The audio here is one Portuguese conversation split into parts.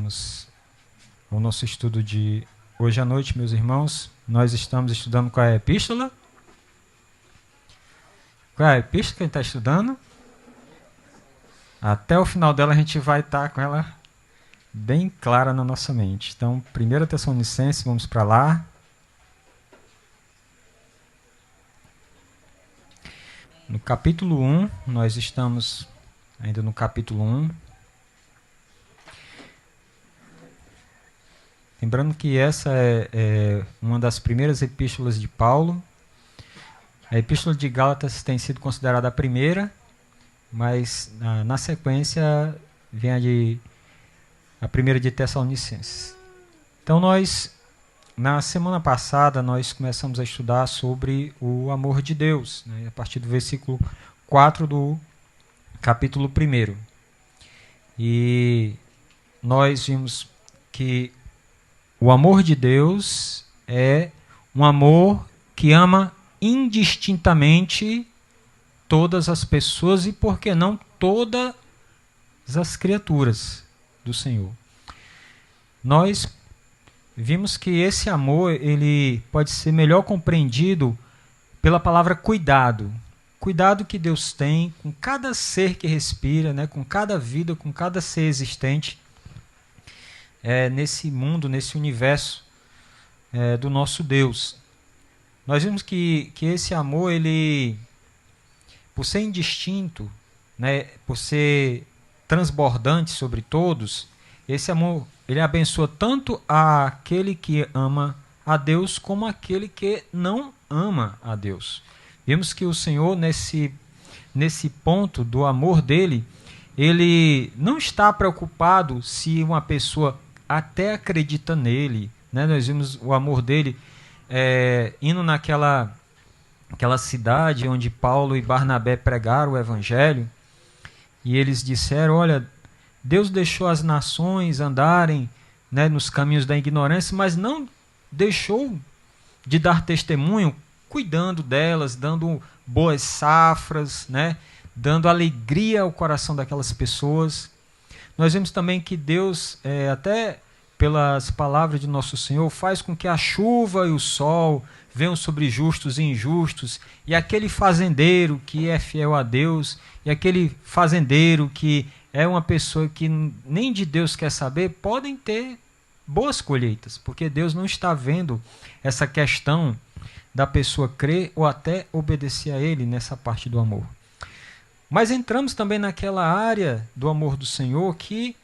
Vamos ao nosso estudo de hoje à noite, meus irmãos. Nós estamos estudando qual é a epístola? Qual é a epístola que a gente está estudando? Até o final dela a gente vai estar com ela bem clara na nossa mente. Então, 1 Tessalonicenses, vamos para lá. No capítulo 1, nós estamos ainda no capítulo 1. Lembrando que essa é uma das primeiras epístolas de Paulo. A epístola de Gálatas tem sido considerada a primeira, mas na sequência vem a primeira de Tessalonicenses. Então na semana passada, nós começamos a estudar sobre o amor de Deus, né, a partir do versículo 4 do capítulo 1. E nós vimos que o amor de Deus é um amor que ama indistintamente todas as pessoas e, por que não, todas as criaturas do Senhor. Nós vimos que esse amor ele pode ser melhor compreendido pela palavra cuidado. Cuidado que Deus tem com cada ser que respira, né, com cada vida, com cada ser existente nesse mundo, nesse universo do nosso Deus. Nós vimos que esse amor, ele, por ser indistinto, né, por ser transbordante sobre todos, esse amor ele abençoa tanto aquele que ama a Deus como aquele que não ama a Deus. Vimos que o Senhor, nesse ponto do amor dele, ele não está preocupado se uma pessoa até acredita nele, né? Nós vimos o amor dele indo naquela cidade onde Paulo e Barnabé pregaram o evangelho, e eles disseram: olha, Deus deixou as nações andarem, né, nos caminhos da ignorância, mas não deixou de dar testemunho, cuidando delas, dando boas safras, né, dando alegria ao coração daquelas pessoas. Nós vemos também que Deus, até pelas palavras de nosso Senhor, faz com que a chuva e o sol venham sobre justos e injustos, e aquele fazendeiro que é fiel a Deus, e aquele fazendeiro que é uma pessoa que nem de Deus quer saber, podem ter boas colheitas, porque Deus não está vendo essa questão da pessoa crer ou até obedecer a Ele nessa parte do amor. Mas entramos também naquela área do amor do Senhor, que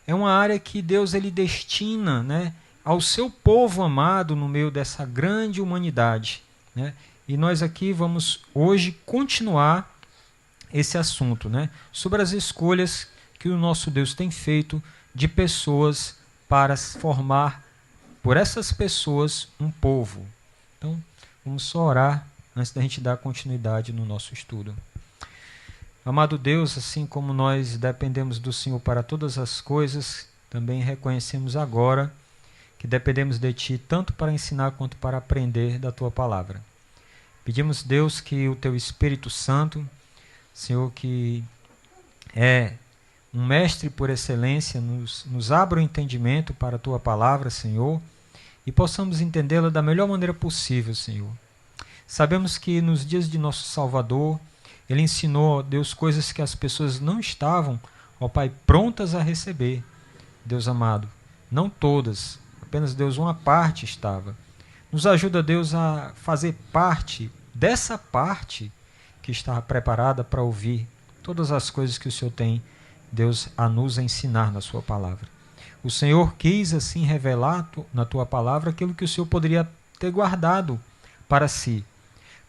é uma área que Deus ele destina, né, ao seu povo amado no meio dessa grande humanidade, né? E nós aqui vamos hoje continuar esse assunto, né, sobre as escolhas que o nosso Deus tem feito de pessoas para formar por essas pessoas um povo. Então, vamos só orar antes da gente dar continuidade no nosso estudo. Amado Deus, assim como nós dependemos do Senhor para todas as coisas, também reconhecemos agora que dependemos de Ti tanto para ensinar quanto para aprender da Tua palavra. Pedimos, Deus, que o Teu Espírito Santo, Senhor, que é um mestre por excelência, nos abra o entendimento para a Tua palavra, Senhor, e possamos entendê-la da melhor maneira possível, Senhor. Sabemos que nos dias de nosso Salvador, Ele ensinou, Deus, coisas que as pessoas não estavam, ó Pai, prontas a receber, Deus amado. Não todas, apenas, Deus, uma parte estava. Nos ajuda, Deus, a fazer parte dessa parte que está preparada para ouvir todas as coisas que o Senhor tem, Deus, a nos ensinar na sua palavra. O Senhor quis assim revelar na tua palavra aquilo que o Senhor poderia ter guardado para si.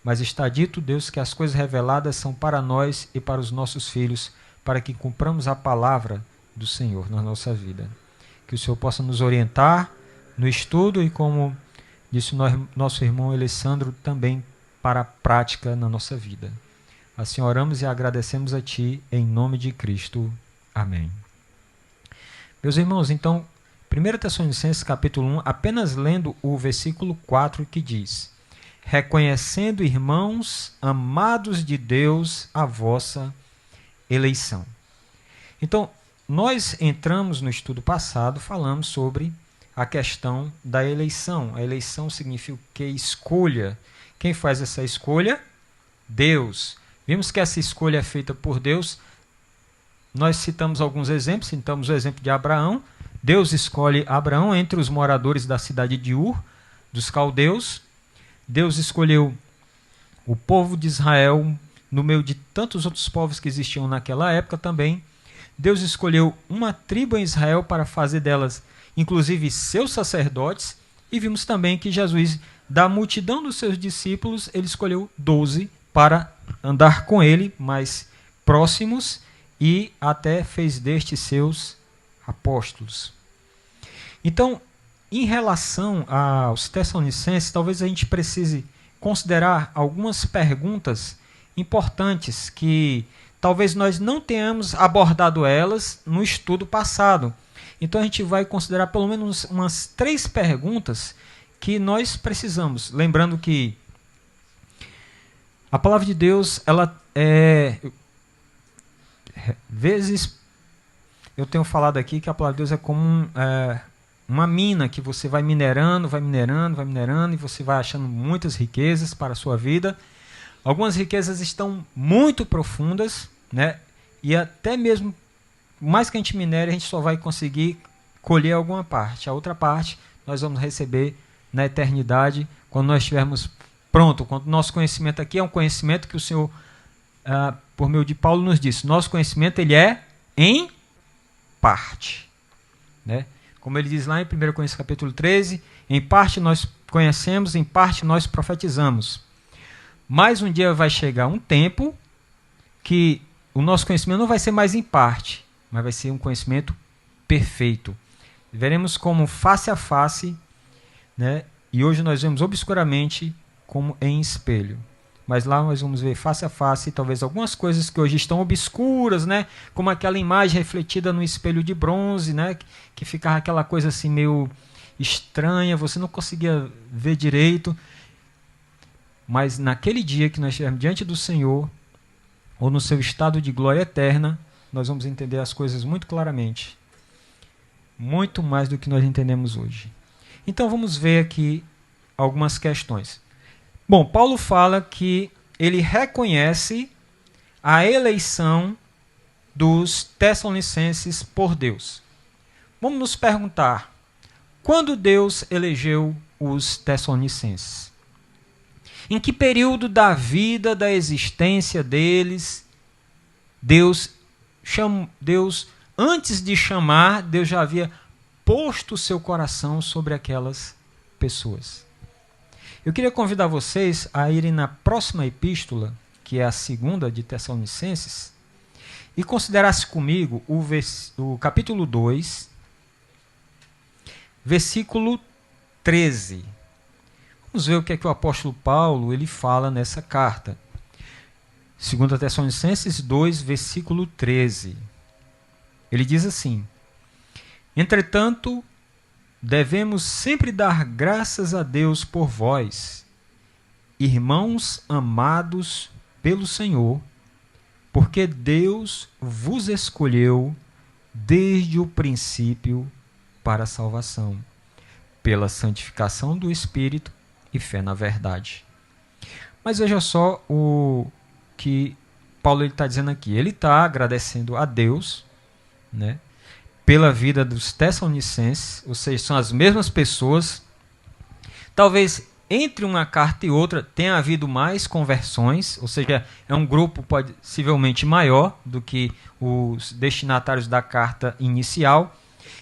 Mas está dito, Deus, que as coisas reveladas são para nós e para os nossos filhos, para que cumpramos a palavra do Senhor na nossa vida. Que o Senhor possa nos orientar no estudo e, como disse o nosso irmão Alessandro, também para a prática na nossa vida. Assim oramos e agradecemos a Ti, em nome de Cristo. Amém. Meus irmãos, então, 1 Tessalonicenses capítulo 1, apenas lendo o versículo 4 que diz: reconhecendo, irmãos, amados de Deus, a vossa eleição. Então, nós entramos no estudo passado, falamos sobre a questão da eleição. A eleição significa o que? Escolha. Quem faz essa escolha? Deus. Vimos que essa escolha é feita por Deus. Nós citamos alguns exemplos, citamos o exemplo de Abraão. Deus escolhe Abraão entre os moradores da cidade de Ur, dos caldeus. Deus escolheu o povo de Israel no meio de tantos outros povos que existiam naquela época também. Deus escolheu uma tribo em Israel para fazer delas, inclusive, seus sacerdotes. E vimos também que Jesus, da multidão dos seus discípulos, ele escolheu 12 para andar com ele, mais próximos, e até fez destes seus apóstolos. Então, em relação aos Tessalonicenses, talvez a gente precise considerar algumas perguntas importantes que talvez nós não tenhamos abordado elas no estudo passado. Então a gente vai considerar pelo menos umas 3 perguntas que nós precisamos. Lembrando que a palavra de Deus, ela vezes eu tenho falado aqui que a palavra de Deus é como uma mina que você vai minerando, e você vai achando muitas riquezas para a sua vida. Algumas riquezas estão muito profundas, né? E até mesmo, mais que a gente minere, a gente só vai conseguir colher alguma parte. A outra parte nós vamos receber na eternidade, quando nós estivermos pronto. Quando nosso conhecimento aqui é um conhecimento que o Senhor, por meio de Paulo, nos disse. Nosso conhecimento ele é em parte, né? Como ele diz lá em 1 Coríntios capítulo 13, em parte nós conhecemos, em parte nós profetizamos. Mas um dia vai chegar um tempo que o nosso conhecimento não vai ser mais em parte, mas vai ser um conhecimento perfeito. Veremos como face a face, né? E hoje nós vemos obscuramente como em espelho. Mas lá nós vamos ver face a face, talvez algumas coisas que hoje estão obscuras, né? Como aquela imagem refletida no espelho de bronze, né? Que ficava aquela coisa assim meio estranha, você não conseguia ver direito. Mas naquele dia que nós estivermos diante do Senhor, ou no seu estado de glória eterna, nós vamos entender as coisas muito claramente. Muito mais do que nós entendemos hoje. Então vamos ver aqui algumas questões. Bom, Paulo fala que ele reconhece a eleição dos Tessalonicenses por Deus. Vamos nos perguntar, quando Deus elegeu os Tessalonicenses? Em que período da vida, da existência deles, Deus, antes de chamar, Deus já havia posto o seu coração sobre aquelas pessoas? Eu queria convidar vocês a irem na próxima epístola, que é a 2ª de Tessalonicenses, e considerasse comigo o capítulo 2, versículo 13. Vamos ver o que é que o apóstolo Paulo ele fala nessa carta. 2 Tessalonicenses 2, versículo 13. Ele diz assim: entretanto, devemos sempre dar graças a Deus por vós, irmãos amados pelo Senhor, porque Deus vos escolheu desde o princípio para a salvação, pela santificação do Espírito e fé na verdade. Mas veja só o que Paulo está dizendo aqui. Ele está agradecendo a Deus, né, pela vida dos Tessalonicenses, ou seja, são as mesmas pessoas. Talvez entre uma carta e outra tenha havido mais conversões, ou seja, é um grupo possivelmente maior do que os destinatários da carta inicial.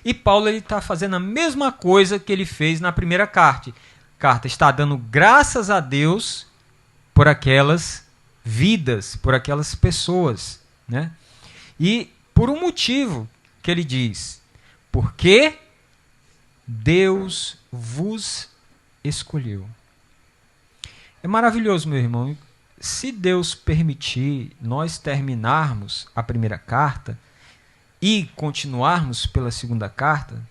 E Paulo está fazendo a mesma coisa que ele fez na primeira carta. Está dando graças a Deus por aquelas vidas, por aquelas pessoas, né? E por um motivo que ele diz, porque Deus vos escolheu. É maravilhoso, meu irmão. Se Deus permitir nós terminarmos a primeira carta e continuarmos pela segunda carta,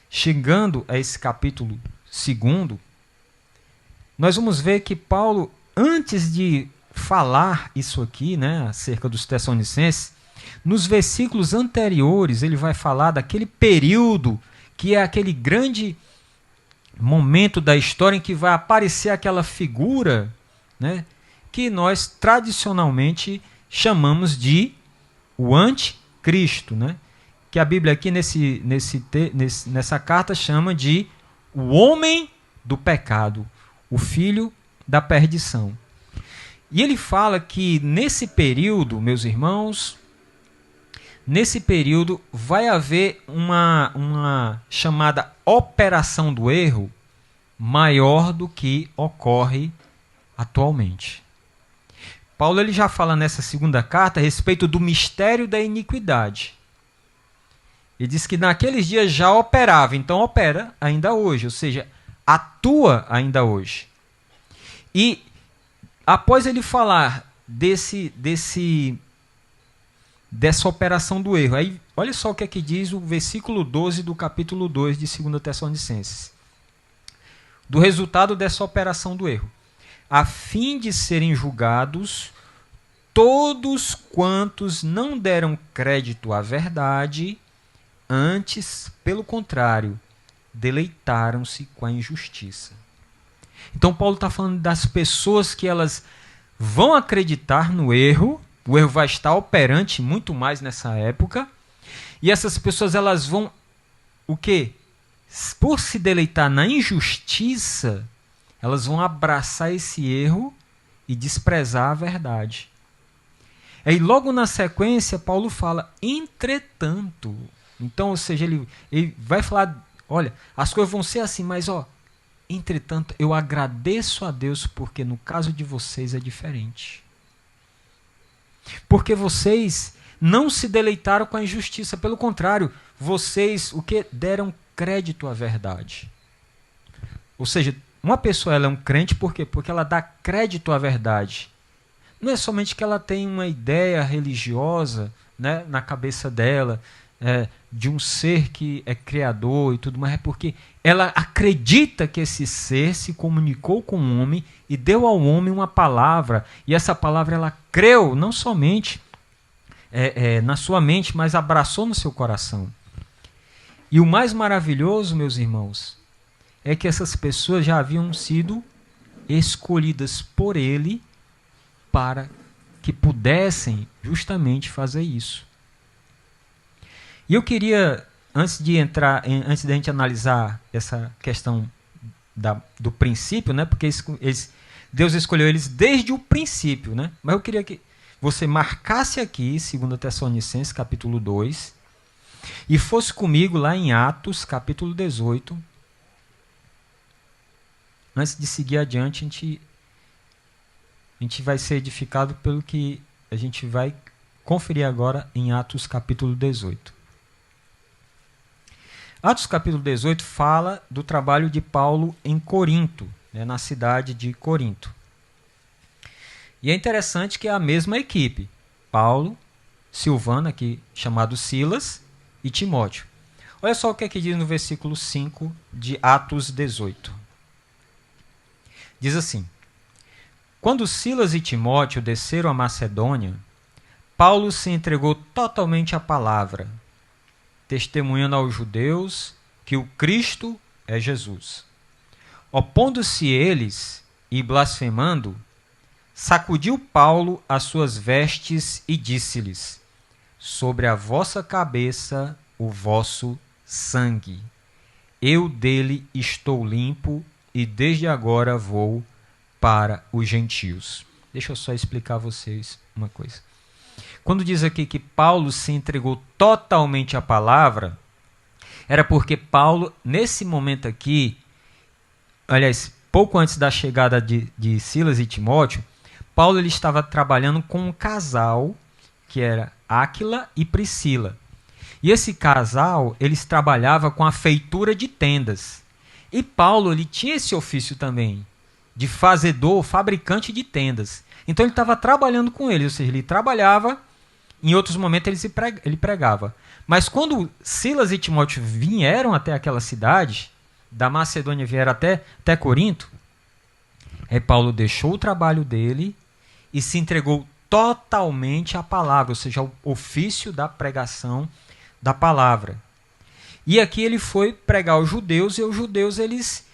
chegando a esse capítulo 2, nós vamos ver que Paulo, antes de falar isso aqui, né, acerca dos Tessalonicenses, Nos versículos anteriores, ele vai falar daquele período que é aquele grande momento da história em que vai aparecer aquela figura, né, que nós tradicionalmente chamamos de o anticristo, né, que a Bíblia aqui nessa carta chama de o homem do pecado, o filho da perdição. E ele fala que nesse período, meus irmãos, nesse período vai haver uma chamada operação do erro maior do que ocorre atualmente. Paulo ele já fala nessa segunda carta a respeito do mistério da iniquidade. Ele diz que naqueles dias já operava, então opera ainda hoje, ou seja, atua ainda hoje. E após ele falar dessa operação do erro, aí olha só o que é que diz o versículo 12 do capítulo 2 de 2 Tessalonicenses. Do resultado dessa operação do erro. A fim de serem julgados todos quantos não deram crédito à verdade, antes, pelo contrário, deleitaram-se com a injustiça. Então Paulo está falando das pessoas que elas vão acreditar no erro, o erro vai estar operante muito mais nessa época, e essas pessoas elas vão, o quê? Por se deleitar na injustiça, elas vão abraçar esse erro e desprezar a verdade. Aí logo na sequência, Paulo fala, entretanto. Então, ou seja, ele vai falar, olha, as coisas vão ser assim, mas entretanto, eu agradeço a Deus porque no caso de vocês é diferente. Porque vocês não se deleitaram com a injustiça, pelo contrário, vocês o que deram crédito à verdade. Ou seja, uma pessoa ela é um crente por quê? Porque ela dá crédito à verdade. Não é somente que ela tem uma ideia religiosa, né, na cabeça dela, de um ser que é criador e tudo mais, é porque ela acredita que esse ser se comunicou com o homem e deu ao homem uma palavra, e essa palavra ela creu não somente na sua mente, mas abraçou no seu coração. E o mais maravilhoso, meus irmãos, é que essas pessoas já haviam sido escolhidas por ele para que pudessem justamente fazer isso. E eu queria, antes de a gente analisar essa questão do princípio, né, porque Deus escolheu eles desde o princípio, né, mas eu queria que você marcasse aqui 2 Tessalonicenses capítulo 2 e fosse comigo lá em Atos capítulo 18. Antes de seguir adiante, a gente vai ser edificado pelo que a gente vai conferir agora em Atos capítulo 18. Atos capítulo 18 fala do trabalho de Paulo em Corinto, né, na cidade de Corinto. E é interessante que é a mesma equipe, Paulo, Silvano, aqui chamado Silas, e Timóteo. Olha só o que é que diz no versículo 5 de Atos 18. Diz assim: quando Silas e Timóteo desceram a Macedônia, Paulo se entregou totalmente à palavra, testemunhando aos judeus que o Cristo é Jesus. Opondo-se eles e blasfemando, sacudiu Paulo as suas vestes e disse-lhes: sobre a vossa cabeça o vosso sangue. Eu dele estou limpo e desde agora vou para os gentios. Deixa eu só explicar a vocês uma coisa. Quando diz aqui que Paulo se entregou totalmente à palavra, era porque Paulo, nesse momento aqui, aliás, pouco antes da chegada de Silas e Timóteo, Paulo ele estava trabalhando com um casal que era Áquila e Priscila. E esse casal, eles trabalhavam com a feitura de tendas. E Paulo ele tinha esse ofício também, de fazedor, fabricante de tendas. Então ele estava trabalhando com eles, ou seja, ele trabalhava, em outros momentos ele pregava. Mas quando Silas e Timóteo vieram até aquela cidade, da Macedônia vieram até Corinto, aí Paulo deixou o trabalho dele e se entregou totalmente a palavra, ou seja, o ofício da pregação da palavra. E aqui ele foi pregar aos judeus, e os judeus eles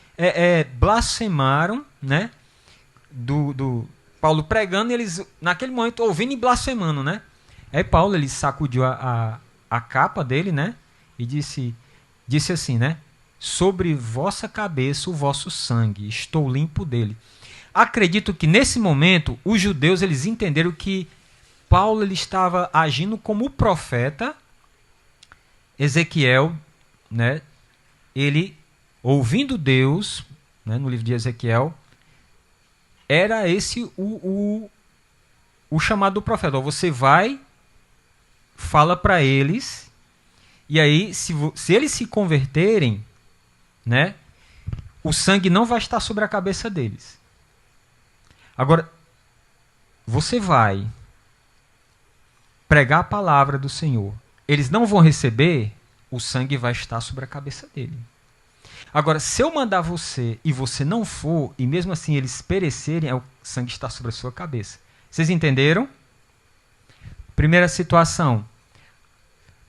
blasfemaram, né, do Paulo pregando, e eles naquele momento ouvindo e blasfemando, né? Aí Paulo ele sacudiu a capa dele, né, e disse assim, né? Sobre vossa cabeça o vosso sangue, estou limpo dele. Acredito que nesse momento os judeus eles entenderam que Paulo ele estava agindo como o profeta Ezequiel, né? Ele ouvindo Deus, né, no livro de Ezequiel, era esse o chamado do profeta. Você vai, fala para eles, e aí se eles se converterem, né, o sangue não vai estar sobre a cabeça deles. Agora, você vai pregar a palavra do Senhor, eles não vão receber, o sangue vai estar sobre a cabeça dele. Agora, se eu mandar você e você não for, e mesmo assim eles perecerem, o sangue está sobre a sua cabeça. Vocês entenderam? Primeira situação.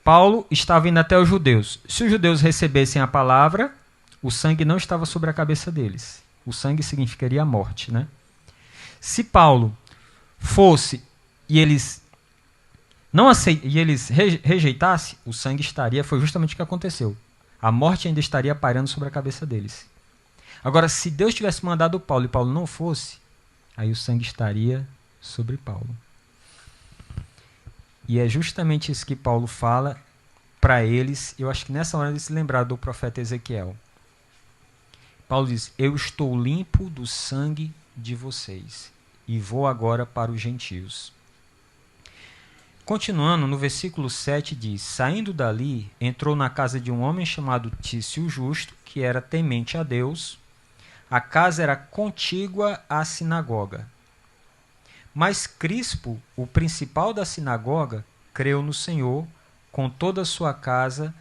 Paulo estava indo até os judeus. Se os judeus recebessem a palavra, o sangue não estava sobre a cabeça deles. O sangue significaria a morte, né? Se Paulo fosse e eles rejeitassem, o sangue estaria, foi justamente o que aconteceu. A morte ainda estaria pairando sobre a cabeça deles. Agora, se Deus tivesse mandado Paulo e Paulo não fosse, aí o sangue estaria sobre Paulo. E é justamente isso que Paulo fala para eles. Eu acho que nessa hora eles se lembraram do profeta Ezequiel. Paulo diz, eu estou limpo do sangue de vocês e vou agora para os gentios. Continuando, no versículo 7 diz, saindo dali, entrou na casa de um homem chamado Tício Justo, que era temente a Deus. A casa era contígua à sinagoga. Mas Crispo, o principal da sinagoga, creu no Senhor com toda a sua casa.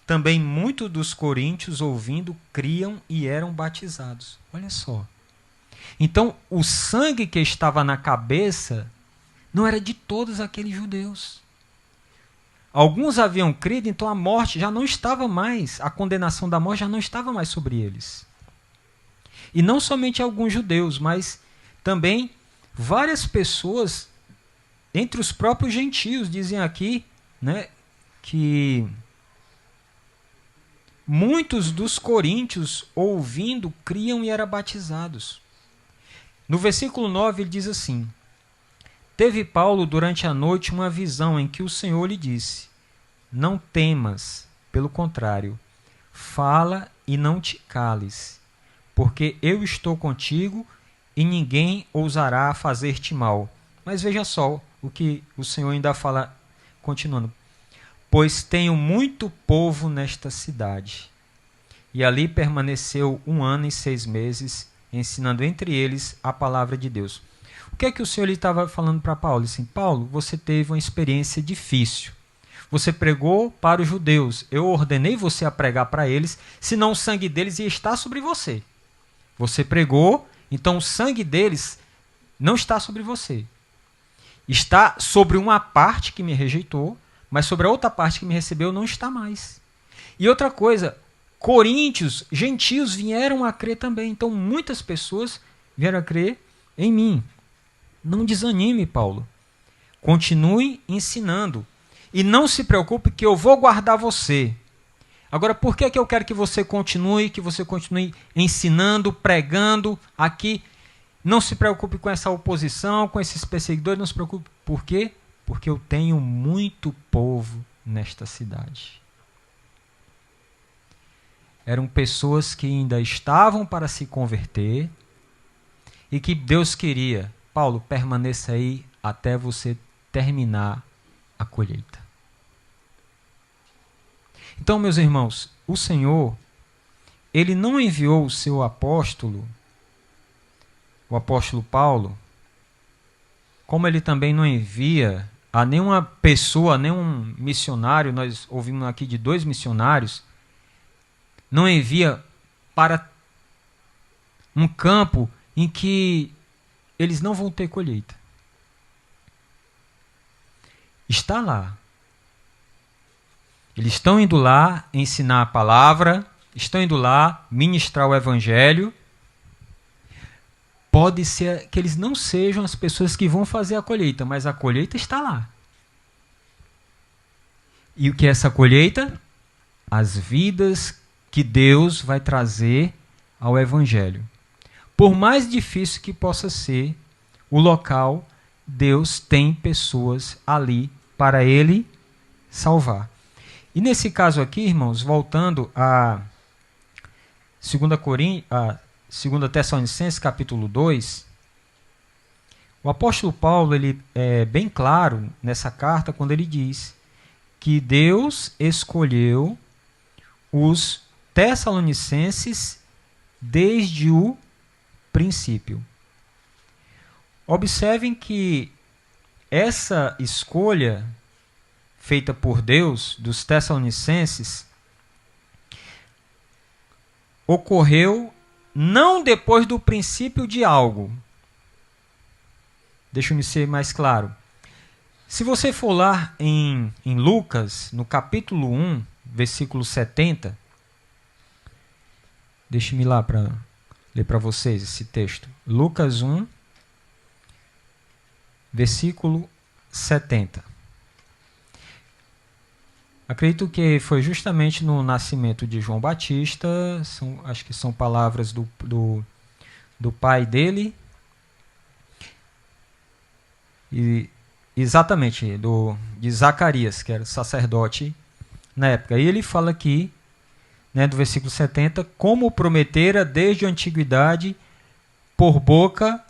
Também muitos dos coríntios, ouvindo, criam e eram batizados. Olha só. Então, o sangue que estava na cabeça não era de todos aqueles judeus. Alguns haviam crido, então a morte já não estava mais, a condenação da morte já não estava mais sobre eles. E não somente alguns judeus, mas também várias pessoas, entre os próprios gentios, dizem aqui, né, que muitos dos coríntios, ouvindo, criam e eram batizados. No versículo 9 ele diz assim, teve Paulo durante a noite uma visão em que o Senhor lhe disse, não temas, pelo contrário, fala e não te cales, porque eu estou contigo e ninguém ousará fazer-te mal. Mas veja só o que o Senhor ainda fala, continuando. Pois tenho muito povo nesta cidade. E ali permaneceu 1 ano e 6 meses, ensinando entre eles a palavra de Deus. O que é que o Senhor estava falando para Paulo? Assim, Paulo, você teve uma experiência difícil. Você pregou para os judeus. Eu ordenei você a pregar para eles, senão o sangue deles ia estar sobre você. Você pregou, então o sangue deles não está sobre você. Está sobre uma parte que me rejeitou, mas sobre a outra parte que me recebeu não está mais. E outra coisa, coríntios, gentios vieram a crer também. Então muitas pessoas vieram a crer em mim. Não desanime, Paulo. Continue ensinando. E não se preocupe que eu vou guardar você. Agora, por que eu quero que você continue ensinando, pregando aqui? Não se preocupe com essa oposição, com esses perseguidores, não se preocupe. Por quê? Porque eu tenho muito povo nesta cidade. Eram pessoas que ainda estavam para se converter e que Deus queria, Paulo, permaneça aí até você terminar a colheita. Então, meus irmãos, o Senhor, Ele não enviou o seu apóstolo, o apóstolo Paulo, como Ele também não envia a nenhuma pessoa, nenhum missionário, nós ouvimos aqui de 2 missionários, não envia para um campo em que eles não vão ter colheita. está lá. Eles estão indo lá ensinar a palavra, estão indo lá ministrar o evangelho. Pode ser que eles não sejam as pessoas que vão fazer a colheita, mas a colheita está lá. E o que é essa colheita? As vidas que Deus vai trazer ao evangelho. Por mais difícil que possa ser o local, Deus tem pessoas ali para Ele salvar. E nesse caso aqui, irmãos, voltando a 2 Tessalonicenses, capítulo 2, o apóstolo Paulo ele é bem claro nessa carta quando ele diz que Deus escolheu os Tessalonicenses desde o princípio. Observem que essa escolha feita por Deus dos Tessalonicenses ocorreu não depois do princípio de algo. Deixa-me ser mais claro. Se você for lá em Lucas, no capítulo 1, versículo 70, deixe-me lá para ler para vocês esse texto. Lucas 1, versículo 70. Acredito que foi justamente no nascimento de João Batista, acho que são palavras do pai dele, e exatamente, de Zacarias, que era sacerdote na época. E ele fala aqui, né, do versículo 70, como prometera desde a antiguidade por boca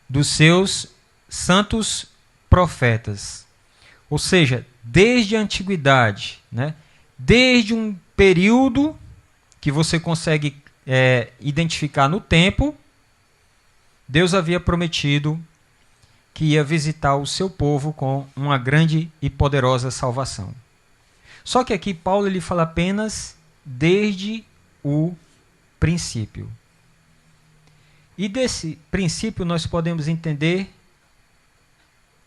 dos seus santos profetas. Ou seja, desde a antiguidade, né? Desde um período que você consegue identificar no tempo, Deus havia prometido que ia visitar o seu povo com uma grande e poderosa salvação. Só que aqui Paulo ele fala apenas desde o princípio. E desse princípio nós podemos entender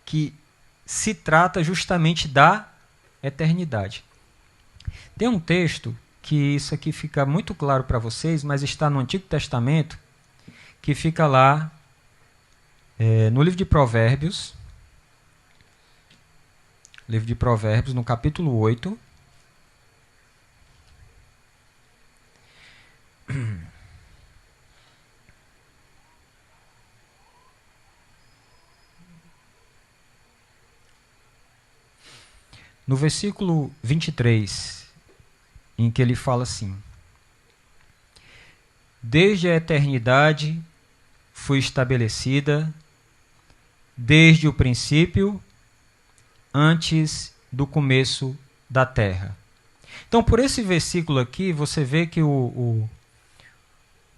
que se trata justamente da eternidade. Tem um texto que isso aqui fica muito claro para vocês, mas está no Antigo Testamento, que fica lá no livro de Provérbios, no capítulo 8. No versículo 23, em que ele fala assim: desde a eternidade foi estabelecida, desde o princípio, antes do começo da terra. Então, por esse versículo aqui, você vê que o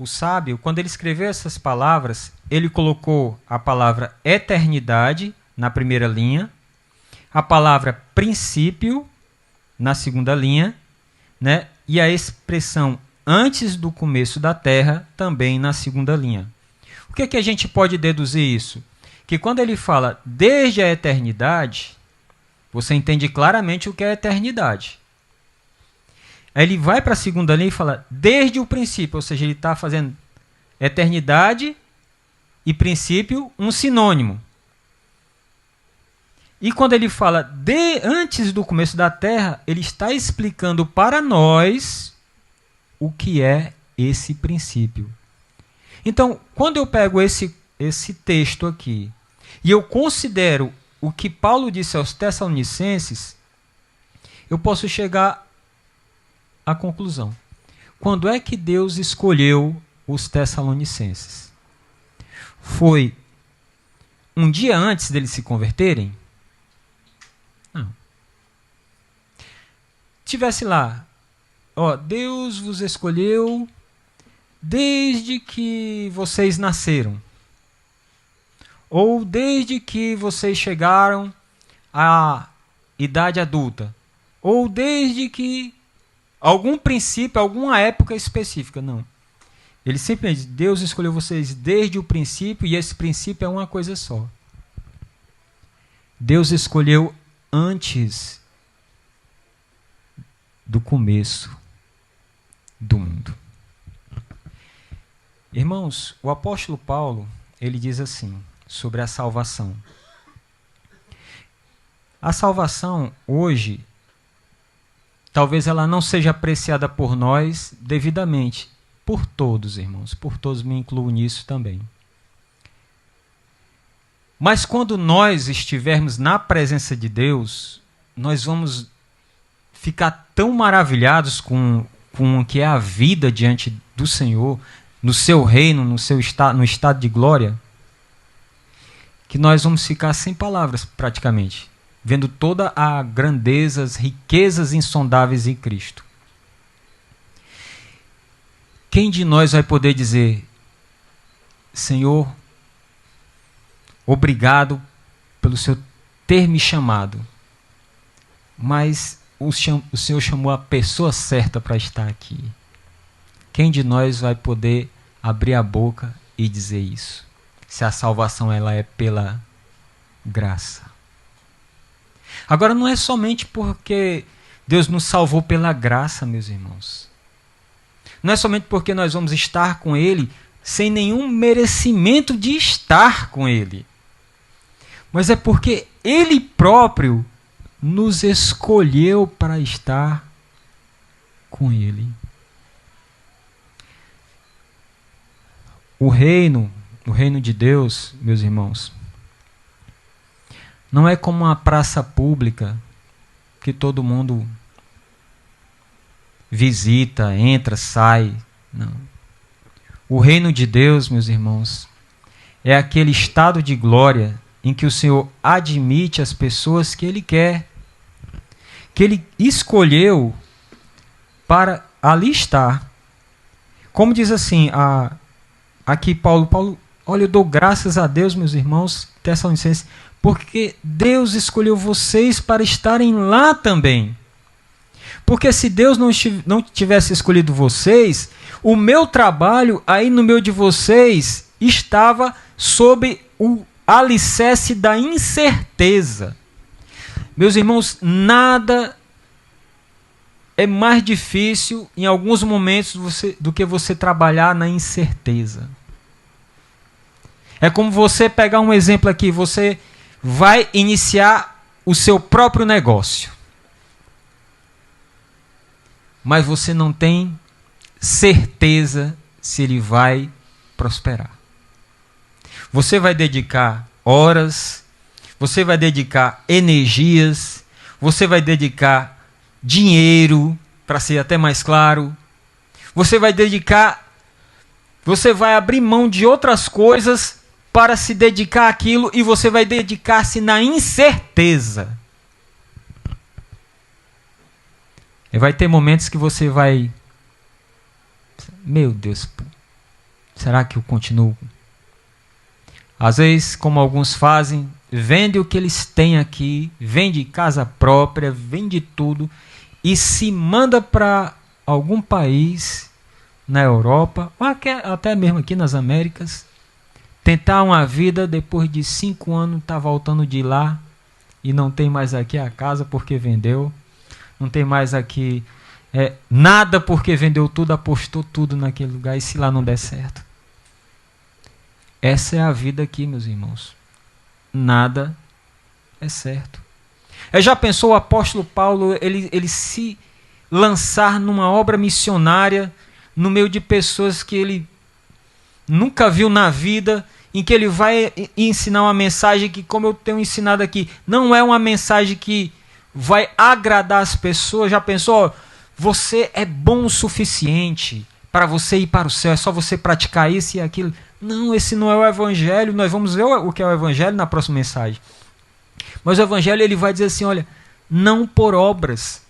sábio, quando ele escreveu essas palavras, ele colocou a palavra eternidade na primeira linha, a palavra princípio na segunda linha, né? E a expressão antes do começo da terra também na segunda linha. O que é que a gente pode deduzir isso? Que quando ele fala desde a eternidade, você entende claramente o que é eternidade. Aí ele vai para a segunda linha e fala desde o princípio, ou seja, ele está fazendo eternidade e princípio um sinônimo. E quando ele fala antes do começo da terra, ele está explicando para nós o que é esse princípio. Então, quando eu pego esse texto aqui e eu considero o que Paulo disse aos Tessalonicenses, eu posso chegar à conclusão. Quando é que Deus escolheu os Tessalonicenses? Foi um dia antes deles se converterem? Não. Tivesse lá, Deus vos escolheu desde que vocês nasceram, ou desde que vocês chegaram à idade adulta, ou desde que algum princípio, alguma época específica. Não. Ele sempre diz, Deus escolheu vocês desde o princípio, e esse princípio é uma coisa só. Deus escolheu antes do começo do mundo. Irmãos, o apóstolo Paulo, ele diz assim, sobre a salvação. A salvação, hoje, talvez ela não seja apreciada por nós devidamente. Por todos, irmãos. Por todos, me incluo nisso também. Mas quando nós estivermos na presença de Deus, nós vamos ficar tão maravilhados com o que é a vida diante do Senhor, no seu reino, no estado de glória, que nós vamos ficar sem palavras praticamente, vendo toda a grandeza, as riquezas insondáveis em Cristo. Quem de nós vai poder dizer, Senhor, obrigado pelo Senhor ter me chamado, mas o Senhor chamou a pessoa certa para estar aqui. Quem de nós vai poder abrir a boca e dizer isso? Se a salvação ela é pela graça. Agora não é somente porque Deus nos salvou pela graça, meus irmãos. Não é somente porque nós vamos estar com Ele sem nenhum merecimento de estar com Ele. Mas é porque Ele próprio nos escolheu para estar com Ele. O reino de Deus, meus irmãos, não é como uma praça pública que todo mundo visita, entra, sai. Não. O reino de Deus, meus irmãos, é aquele estado de glória em que o Senhor admite as pessoas que Ele quer, que Ele escolheu para ali estar. Como diz assim, aqui Paulo, olha, eu dou graças a Deus, meus irmãos Tessalonicenses, porque Deus escolheu vocês para estarem lá também. Porque se Deus não tivesse escolhido vocês, o meu trabalho aí no meio de vocês estava sob o alicerce da incerteza. Meus irmãos, nada é mais difícil em alguns momentos do que você trabalhar na incerteza. É como você pegar um exemplo aqui, você vai iniciar o seu próprio negócio, mas você não tem certeza se ele vai prosperar. Você vai dedicar horas, você vai dedicar energias, você vai dedicar dinheiro, para ser até mais claro, você vai abrir mão de outras coisas para se dedicar àquilo e você vai dedicar-se na incerteza. E vai ter momentos que você vai, meu Deus, será que eu continuo? Às vezes, como alguns fazem, vende o que eles têm aqui, vende casa própria, vende tudo e se manda para algum país na Europa, ou até mesmo aqui nas Américas, tentar uma vida, depois de 5 anos tá voltando de lá e não tem mais aqui a casa porque vendeu, não tem mais aqui nada porque vendeu tudo, apostou tudo naquele lugar e se lá não der certo. Essa é a vida aqui, meus irmãos. Nada é certo. Já pensou o apóstolo Paulo, ele se lançar numa obra missionária no meio de pessoas que ele nunca viu na vida, em que ele vai ensinar uma mensagem que, como eu tenho ensinado aqui, não é uma mensagem que vai agradar as pessoas. Já pensou? Você é bom o suficiente para você ir para o céu, é só você praticar isso e aquilo. Não, esse não é o evangelho. Nós vamos ver o que é o evangelho na próxima mensagem. Mas o evangelho ele vai dizer assim, olha, não por obras.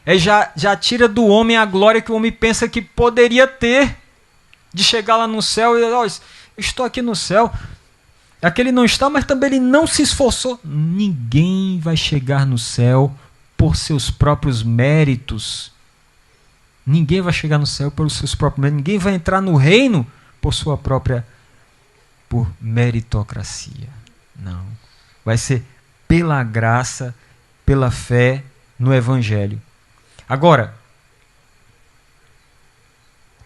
Já tira do homem a glória que o homem pensa que poderia ter, de chegar lá no céu e eu estou aqui no céu. Aquele não está, mas também ele não se esforçou. Ninguém vai chegar no céu por seus próprios méritos. Ninguém vai chegar no céu pelos seus próprios méritos. Ninguém vai entrar no reino por meritocracia. Não. Vai ser pela graça pela fé no Evangelho. Agora,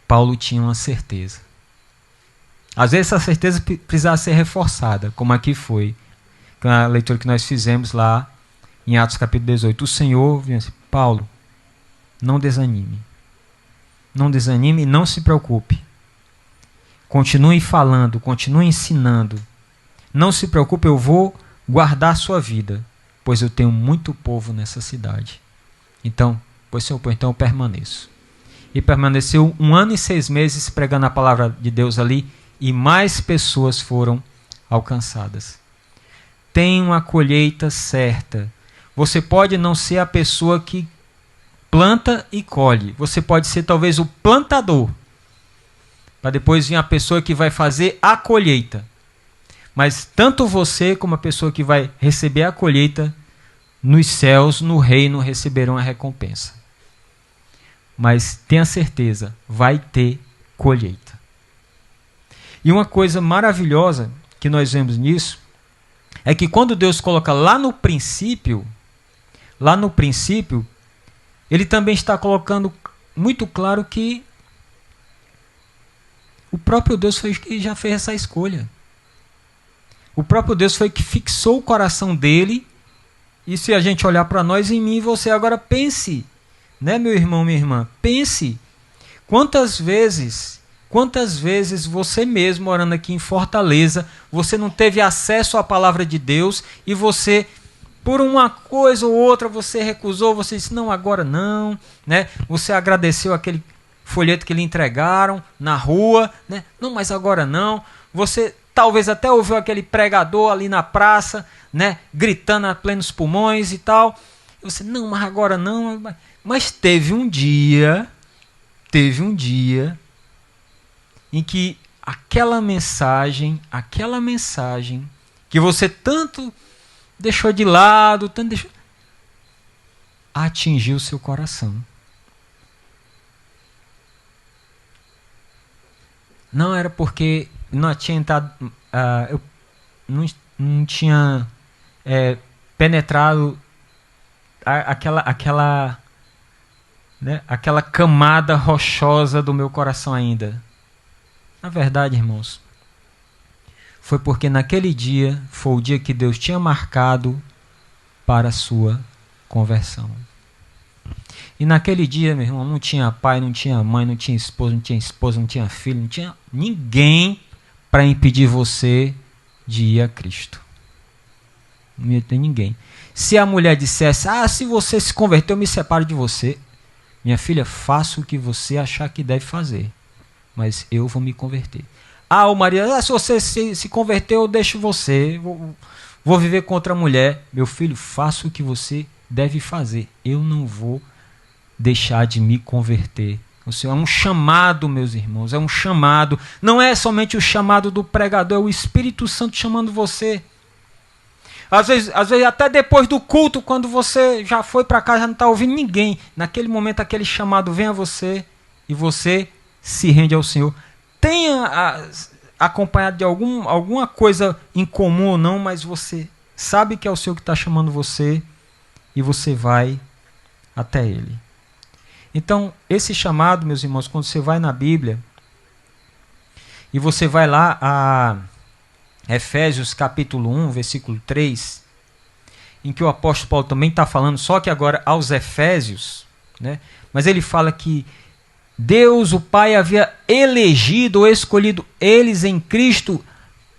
Paulo tinha uma certeza. Às vezes essa certeza precisava ser reforçada, como aqui foi, na leitura que nós fizemos lá em Atos capítulo 18. O Senhor vinha assim: Paulo, não desanime. Não desanime e não se preocupe. Continue falando, continue ensinando. Não se preocupe, eu vou guardar a sua vida, pois eu tenho muito povo nessa cidade. Então, então eu permaneço. E permaneceu 1 ano e 6 meses pregando a palavra de Deus ali, e mais pessoas foram alcançadas. Tem uma colheita certa. Você pode não ser a pessoa que planta e colhe. Você pode ser talvez o plantador, para depois vir a pessoa que vai fazer a colheita. Mas tanto você como a pessoa que vai receber a colheita, nos céus, no reino, receberão a recompensa. Mas tenha certeza, vai ter colheita. E uma coisa maravilhosa que nós vemos nisso, é que quando Deus coloca lá no princípio, Ele também está colocando muito claro que o próprio Deus foi que já fez essa escolha. O próprio Deus foi que fixou o coração dele. E se a gente olhar para nós, em mim e você, agora pense, né, meu irmão, minha irmã, pense, quantas vezes você mesmo, orando aqui em Fortaleza, você não teve acesso à palavra de Deus e você, por uma coisa ou outra, você recusou, você disse, não, agora não, né? Você agradeceu aquele folheto que lhe entregaram na rua, né? Não, mas agora não. Você talvez até ouviu aquele pregador ali na praça, né, gritando a plenos pulmões e tal. E você, não, mas agora não. Mas teve um dia em que aquela mensagem que você tanto deixou de lado, atingiu o seu coração. Não era porque não tinha entrado, eu não tinha penetrado aquela camada rochosa do meu coração ainda. Na verdade, irmãos, foi porque naquele dia foi o dia que Deus tinha marcado para a sua conversão. E naquele dia, meu irmão, não tinha pai, não tinha mãe, não tinha esposa, não tinha filho, não tinha ninguém para impedir você de ir a Cristo. Não ia ter ninguém. Se a mulher dissesse, se você se converteu, eu me separo de você. Minha filha, faça o que você achar que deve fazer, mas eu vou me converter. O marido, se você se converteu, eu deixo você, vou viver com outra mulher. Meu filho, faça o que você deve fazer. Eu não vou deixar de me converter. O Senhor é um chamado, meus irmãos, é um chamado. Não é somente o chamado do pregador, é o Espírito Santo chamando você. Às vezes até depois do culto, quando você já foi para casa, já não está ouvindo ninguém. Naquele momento, aquele chamado vem a você e você se rende ao Senhor. Tenha acompanhado de alguma coisa em comum ou não, mas você sabe que é o Senhor que está chamando você e você vai até Ele. Então, esse chamado, meus irmãos, quando você vai na Bíblia e você vai lá a Efésios capítulo 1, versículo 3, em que o apóstolo Paulo também está falando, só que agora aos Efésios, né? Mas ele fala que Deus, o Pai, havia elegido ou escolhido eles em Cristo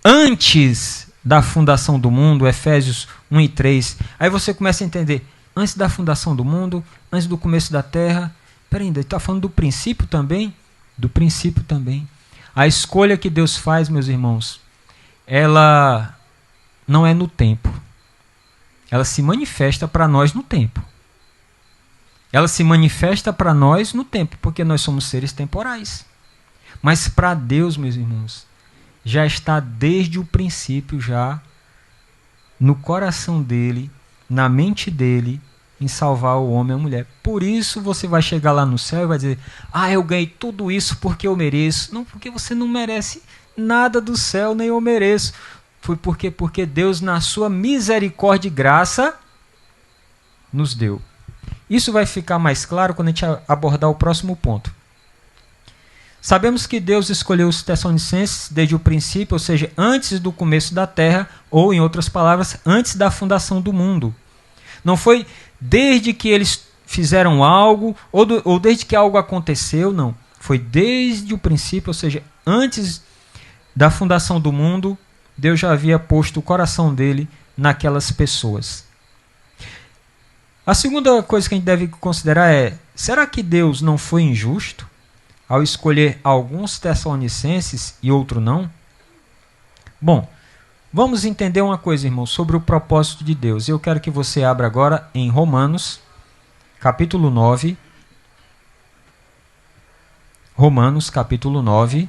antes da fundação do mundo, Efésios 1 e 3. Aí você começa a entender, antes da fundação do mundo, antes do começo da terra. Peraí, ele está falando do princípio também? Do princípio também. A escolha que Deus faz, meus irmãos, ela não é no tempo. Ela se manifesta para nós no tempo. Ela se manifesta para nós no tempo, porque nós somos seres temporais. Mas para Deus, meus irmãos, já está desde o princípio, já no coração dele, na mente dele, em salvar o homem e a mulher. Por isso você vai chegar lá no céu e vai dizer, eu ganhei tudo isso porque eu mereço. Não, porque você não merece nada do céu, nem eu mereço. Foi porque Deus, na sua misericórdia e graça, nos deu. Isso vai ficar mais claro quando a gente abordar o próximo ponto. Sabemos que Deus escolheu os Tessalonicenses desde o princípio, ou seja, antes do começo da terra, ou, em outras palavras, antes da fundação do mundo. Não foi desde que eles fizeram algo, ou desde que algo aconteceu, não. Foi desde o princípio, ou seja, antes da fundação do mundo, Deus já havia posto o coração dele naquelas pessoas. A segunda coisa que a gente deve considerar é, será que Deus não foi injusto ao escolher alguns Tessalonicenses e outro não? Bom, vamos entender uma coisa, irmão, sobre o propósito de Deus. Eu quero que você abra agora em Romanos, capítulo 9. Romanos, capítulo 9.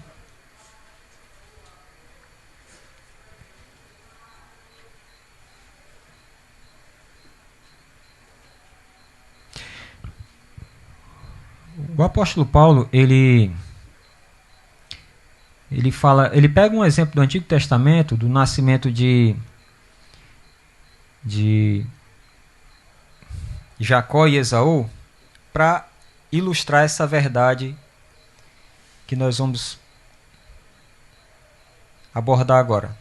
O apóstolo Paulo, ele pega um exemplo do Antigo Testamento, do nascimento de Jacó e Esaú, para ilustrar essa verdade que nós vamos abordar agora.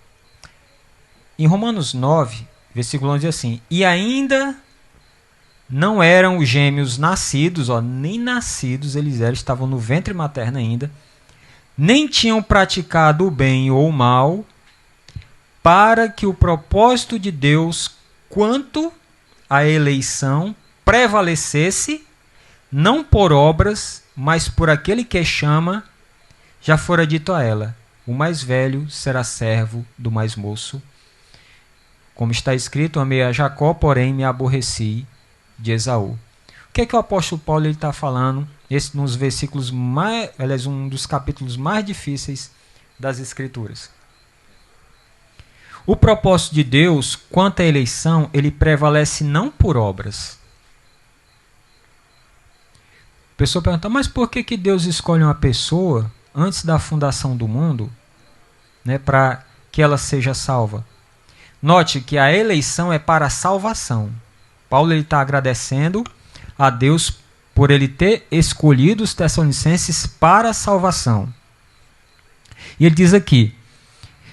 Em Romanos 9, versículo 11 diz assim: e ainda não eram os gêmeos nascidos, nem nascidos eles eram, estavam no ventre materno ainda, nem tinham praticado o bem ou o mal, para que o propósito de Deus quanto à eleição prevalecesse, não por obras, mas por aquele que chama. Já fora dito a ela: o mais velho será servo do mais moço. Como está escrito: amei a Jacó, porém me aborreci de Esaú. O que é que o apóstolo Paulo está falando? Esse nos versículos mais, aliás, um dos capítulos mais difíceis das Escrituras. O propósito de Deus quanto à eleição, ele prevalece não por obras. A pessoa pergunta: mas por que Deus escolhe uma pessoa antes da fundação do mundo, né, para que ela seja salva? Note que a eleição é para a salvação. Paulo está agradecendo a Deus por ele ter escolhido os Tessalonicenses para a salvação. E ele diz aqui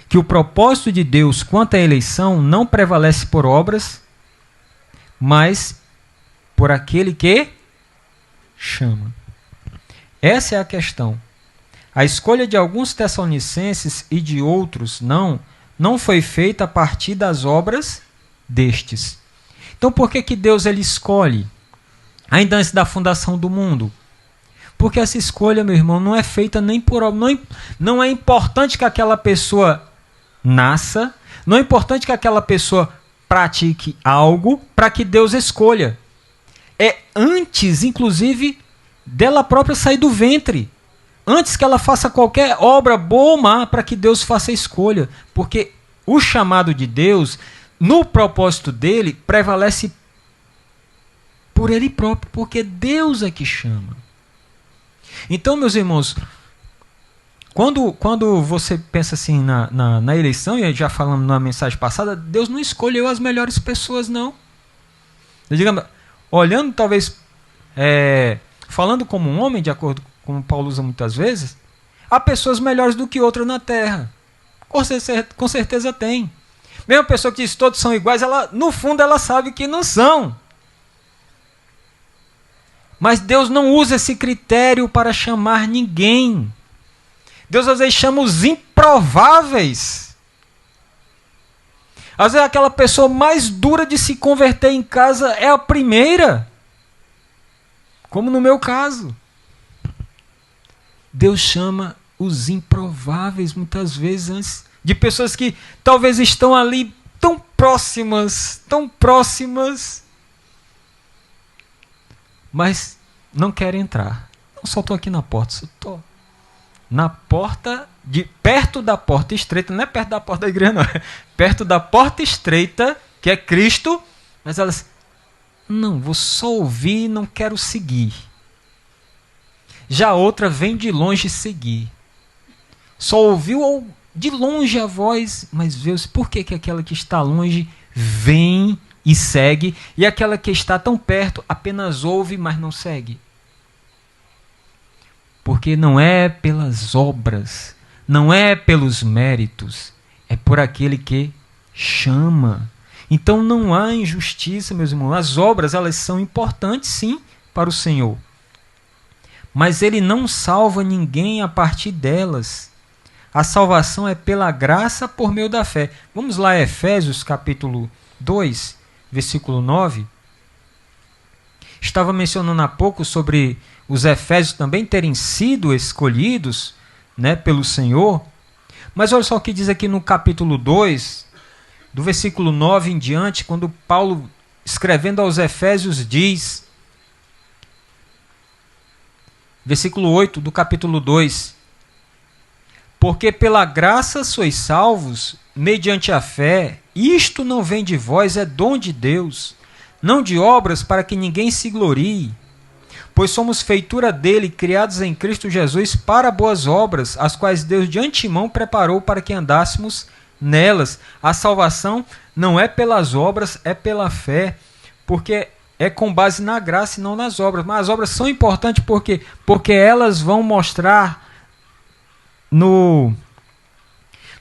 que o propósito de Deus quanto à eleição não prevalece por obras, mas por aquele que chama. Essa é a questão. A escolha de alguns Tessalonicenses e de outros não foi feita a partir das obras destes. Então por que Deus ele escolhe ainda antes da fundação do mundo? Porque essa escolha, meu irmão, não é feita nem por obra. Não é importante que aquela pessoa nasça, não é importante que aquela pessoa pratique algo para que Deus escolha. É antes, inclusive, dela própria sair do ventre. Antes que ela faça qualquer obra boa ou má, para que Deus faça a escolha. Porque o chamado de Deus, no propósito dele, prevalece por ele próprio, porque Deus é que chama. Então, meus irmãos, quando você pensa assim na eleição, e já falamos na mensagem passada, Deus não escolheu as melhores pessoas, não. Digamos, olhando talvez, falando como um homem, de acordo com o Paulo usa muitas vezes, há pessoas melhores do que outras na terra. Com certeza tem. Mesmo a pessoa que diz que todos são iguais, no fundo ela sabe que não são. Mas Deus não usa esse critério para chamar ninguém. Deus às vezes chama os improváveis. Às vezes aquela pessoa mais dura de se converter em casa é a primeira. Como no meu caso. Deus chama os improváveis muitas vezes antes de pessoas que talvez estão ali tão próximas, mas não querem entrar. Eu só estou aqui na porta, só estou na porta, perto da porta estreita, não é perto da porta da igreja, não, é perto da porta estreita, que é Cristo, mas elas, não, vou só ouvir e não quero seguir. Já a outra vem de longe seguir. Só ouviu de longe a voz, mas vê por que aquela que está longe vem e segue, e aquela que está tão perto apenas ouve, mas não segue. Porque não é pelas obras, não é pelos méritos, é por aquele que chama. Então não há injustiça, meus irmãos. As obras, elas são importantes, sim, para o Senhor. Mas Ele não salva ninguém a partir delas. A salvação é pela graça por meio da fé. Vamos lá, Efésios capítulo 2, versículo 9. Estava mencionando há pouco sobre os Efésios também terem sido escolhidos, né, pelo Senhor. Mas olha só o que diz aqui no capítulo 2, do versículo 9 em diante, quando Paulo, escrevendo aos Efésios, diz, versículo 8 do capítulo 2, porque pela graça sois salvos, mediante a fé, isto não vem de vós, é dom de Deus, não de obras para que ninguém se glorie, pois somos feitura dele, criados em Cristo Jesus para boas obras, as quais Deus de antemão preparou para que andássemos nelas. A salvação não é pelas obras, é pela fé, porque é com base na graça e não nas obras. Mas as obras são importantes porque elas vão mostrar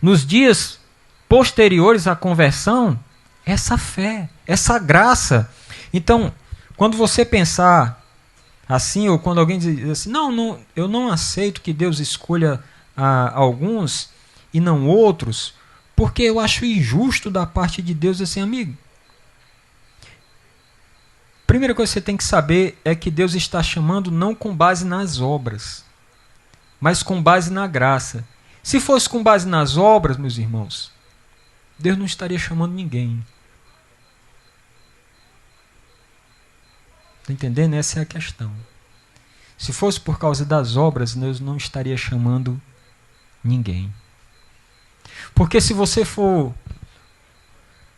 nos dias posteriores à conversão essa fé, essa graça. Então, quando você pensar assim, ou quando alguém diz assim, não, eu não aceito que Deus escolha alguns e não outros, porque eu acho injusto da parte de Deus, assim, amigo. Primeira coisa que você tem que saber é que Deus está chamando não com base nas obras, mas com base na graça. Se fosse com base nas obras, meus irmãos, Deus não estaria chamando ninguém. Está entendendo? Essa é a questão. Se fosse por causa das obras, Deus não estaria chamando ninguém. Porque se você for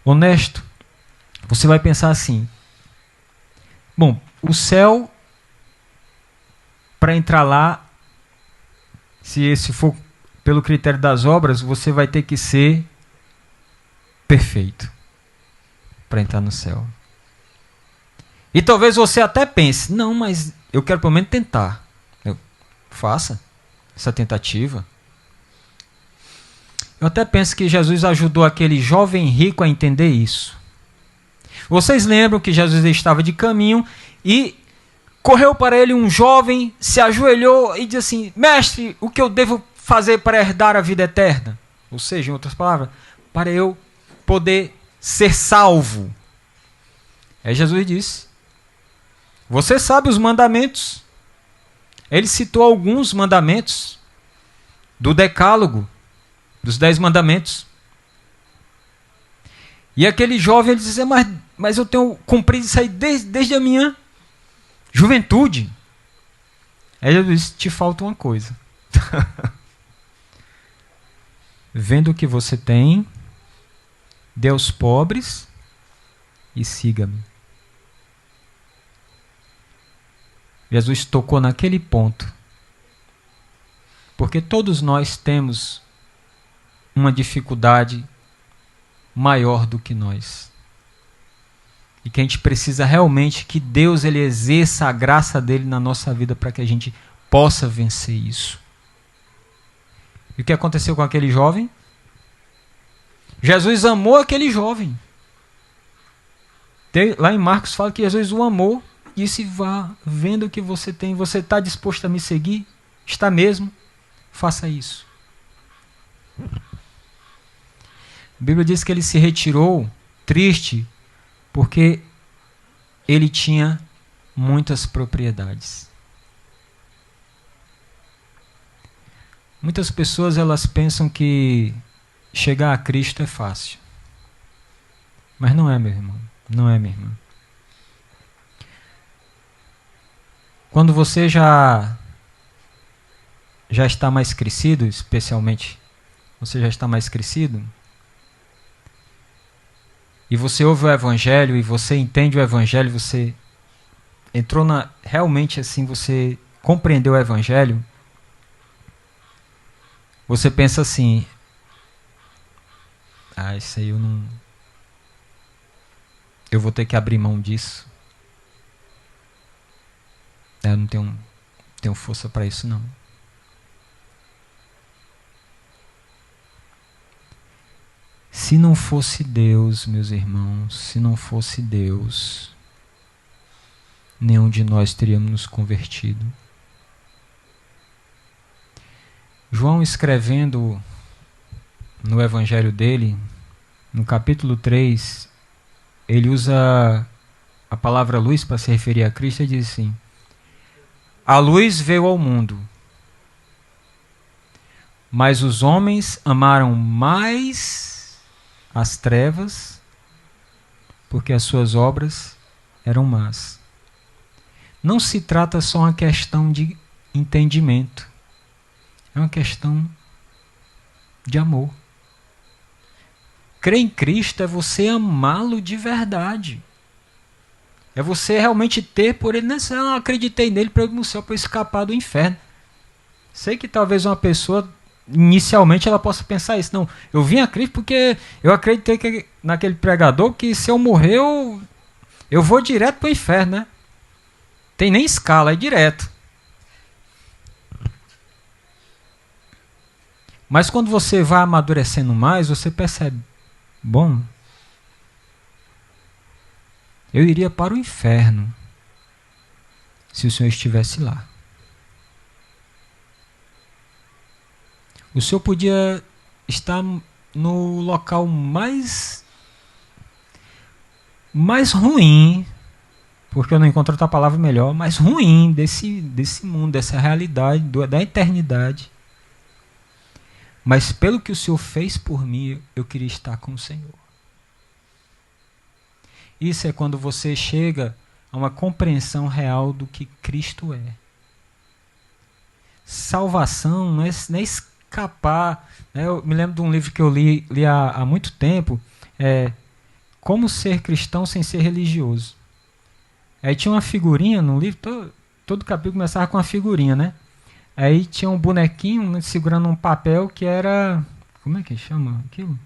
honesto, você vai pensar assim, bom, o céu, para entrar lá, se for pelo critério das obras, você vai ter que ser perfeito para entrar no céu. E talvez você até pense, não, mas eu quero pelo menos tentar. Faça essa tentativa. Eu até penso que Jesus ajudou aquele jovem rico a entender isso. Vocês lembram que Jesus estava de caminho e correu para ele um jovem, se ajoelhou e disse assim, mestre, o que eu devo fazer para herdar a vida eterna? Ou seja, em outras palavras, para eu poder ser salvo. Aí Jesus disse, você sabe os mandamentos. Ele citou alguns mandamentos do Decálogo, dos 10 mandamentos. E aquele jovem, ele dizia, mas eu tenho cumprido isso aí desde a minha juventude. Aí ele disse, te falta uma coisa. Vendo o que você tem, dê aos pobres e siga-me. Jesus tocou naquele ponto. Porque todos nós temos uma dificuldade maior do que nós. E que a gente precisa realmente que Deus ele exerça a graça dele na nossa vida para que a gente possa vencer isso. E o que aconteceu com aquele jovem? Jesus amou aquele jovem. Lá em Marcos fala que Jesus o amou. Disse, vá, vendo o que você tem, você está disposto a me seguir? Está mesmo? Faça isso. A Bíblia diz que ele se retirou triste porque ele tinha muitas propriedades. Muitas pessoas elas pensam que chegar a Cristo é fácil. Mas não é, meu irmão. Não é, minha irmã. Quando você já está mais crescido, especialmente, você já está mais crescido, e você ouve o Evangelho, e você entende o Evangelho, você entrou realmente assim, você compreendeu o Evangelho, você pensa assim, isso aí eu vou ter que abrir mão disso. Eu não tenho força para isso, não. Se não fosse Deus, meus irmãos, se não fosse Deus, nenhum de nós teríamos nos convertido. João, escrevendo no evangelho dele, no capítulo 3, ele usa a palavra luz para se referir a Cristo e diz assim: a luz veio ao mundo, mas os homens amaram mais as trevas, porque as suas obras eram más. Não se trata só uma questão de entendimento, é uma questão de amor. Crer em Cristo é você amá-lo de verdade. É você realmente ter por ele. Eu não acreditei nele para eu ir no céu, para eu escapar do inferno. Sei que talvez uma pessoa, inicialmente, ela possa pensar isso. Não, eu vim a Cristo porque eu acreditei naquele pregador que se eu morrer, eu vou direto para o inferno, né? Tem nem escala, é direto. Mas quando você vai amadurecendo mais, você percebe, bom, eu iria para o inferno se o Senhor estivesse lá. O Senhor podia estar no local mais ruim, porque eu não encontro outra palavra melhor, mais ruim desse mundo, dessa realidade, da eternidade. Mas pelo que o Senhor fez por mim, eu queria estar com o Senhor. Isso é quando você chega a uma compreensão real do que Cristo é. Salvação não é escapar. Né? Eu me lembro de um livro que eu li há muito tempo, Como Ser Cristão Sem Ser Religioso. Aí tinha uma figurinha no livro, todo capítulo começava com uma figurinha, né? Aí tinha um bonequinho segurando um papel que era... Como é que chama aquilo?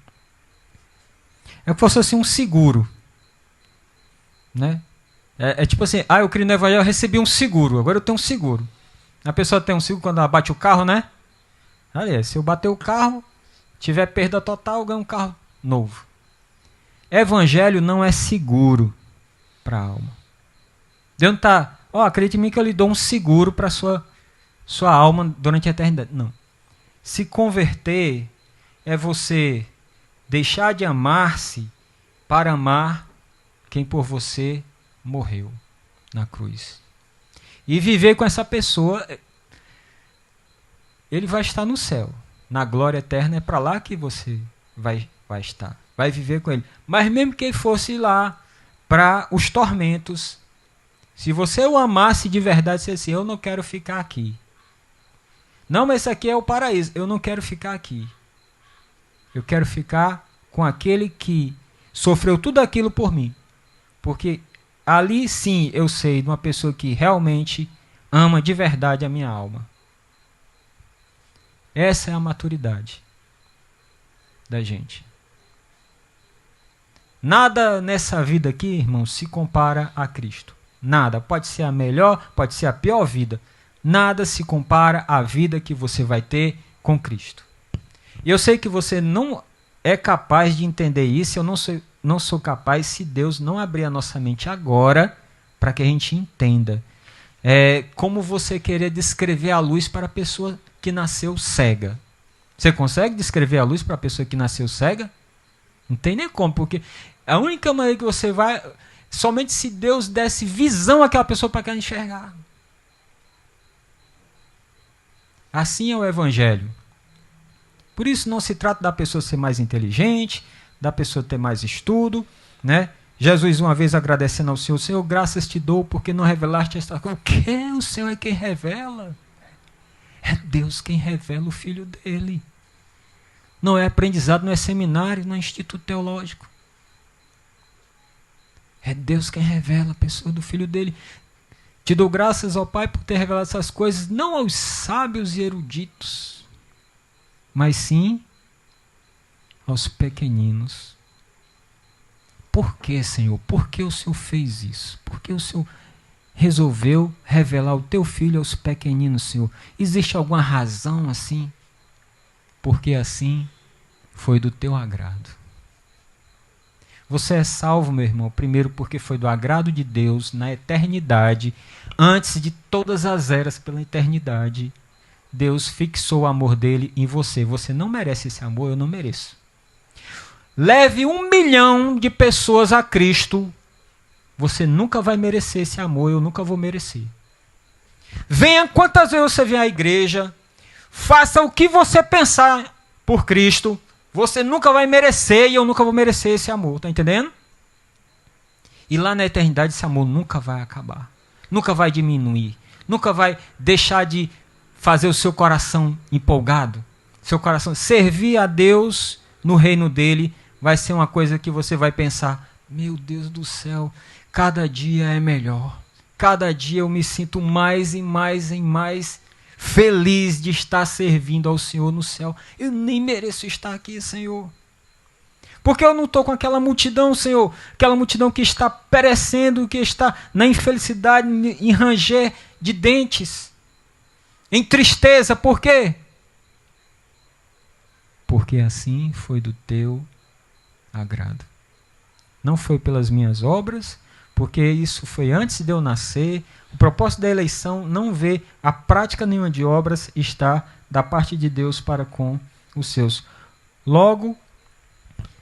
É que fosse assim um seguro. Né? É tipo assim, eu criei no Evangelho, eu recebi um seguro, agora eu tenho um seguro. A pessoa tem um seguro quando ela bate o carro, né? Aliás, se eu bater o carro, tiver perda total, eu ganho um carro novo. Evangelho não é seguro para a alma. Deus não está, acredite em mim que eu lhe dou um seguro para a sua alma durante a eternidade. Não. Se converter é você deixar de amar-se para amar quem por você morreu na cruz. E viver com essa pessoa, ele vai estar no céu. Na glória eterna é para lá que você vai estar. Vai viver com ele. Mas mesmo que ele fosse lá para os tormentos, se você o amasse de verdade, você disse assim, eu não quero ficar aqui. Não, mas esse aqui é o paraíso. Eu não quero ficar aqui. Eu quero ficar com aquele que sofreu tudo aquilo por mim. Porque ali sim eu sei de uma pessoa que realmente ama de verdade a minha alma. Essa é a maturidade da gente. Nada nessa vida aqui, irmão, se compara a Cristo. Nada. Pode ser a melhor, pode ser a pior vida. Nada se compara à vida que você vai ter com Cristo. E eu sei que você não é capaz de entender isso, eu não sou capaz se Deus não abrir a nossa mente agora para que a gente entenda. É como você querer descrever a luz para a pessoa que nasceu cega. Você consegue descrever a luz para a pessoa que nasceu cega? Não tem nem como, porque a única maneira que você vai... Somente se Deus desse visão àquela pessoa para que ela enxergar. Assim é o Evangelho. Por isso não se trata da pessoa ser mais inteligente, da pessoa ter mais estudo, né? Jesus uma vez agradecendo ao Senhor, Senhor, graças te dou porque não revelaste esta coisa. O que? O Senhor é quem revela. É Deus quem revela o Filho dele. Não é aprendizado, não é seminário, não é instituto teológico. É Deus quem revela a pessoa do Filho dele. Te dou graças ao Pai por ter revelado essas coisas, não aos sábios e eruditos, mas sim aos pequeninos. por que, Senhor? Por que o Senhor fez isso? Por que o Senhor resolveu revelar o teu filho aos pequeninos, Senhor? Existe alguma razão assim? Porque assim foi do teu agrado. Você é salvo, meu irmão, primeiro porque foi do agrado de Deus na eternidade, antes de todas as eras pela eternidade. Deus fixou o amor dele em você. Você não merece esse amor, eu não mereço. Leve 1 milhão de pessoas a Cristo, você nunca vai merecer esse amor, eu nunca vou merecer. Venha quantas vezes você vier à igreja, faça o que você pensar por Cristo, você nunca vai merecer e eu nunca vou merecer esse amor, tá entendendo? E lá na eternidade esse amor nunca vai acabar, nunca vai diminuir, nunca vai deixar de fazer o seu coração empolgado, seu coração servir a Deus no reino dele, vai ser uma coisa que você vai pensar, meu Deus do céu, cada dia é melhor, cada dia eu me sinto mais e mais e mais feliz de estar servindo ao Senhor no céu. Eu nem mereço estar aqui, Senhor. Porque eu não estou com aquela multidão, Senhor, aquela multidão que está perecendo, que está na infelicidade, em ranger de dentes, em tristeza. Por quê? Porque assim foi do teu agrado. Não foi pelas minhas obras, porque isso foi antes de eu nascer. O propósito da eleição não vê a prática nenhuma de obras, está da parte de Deus para com os seus. Logo,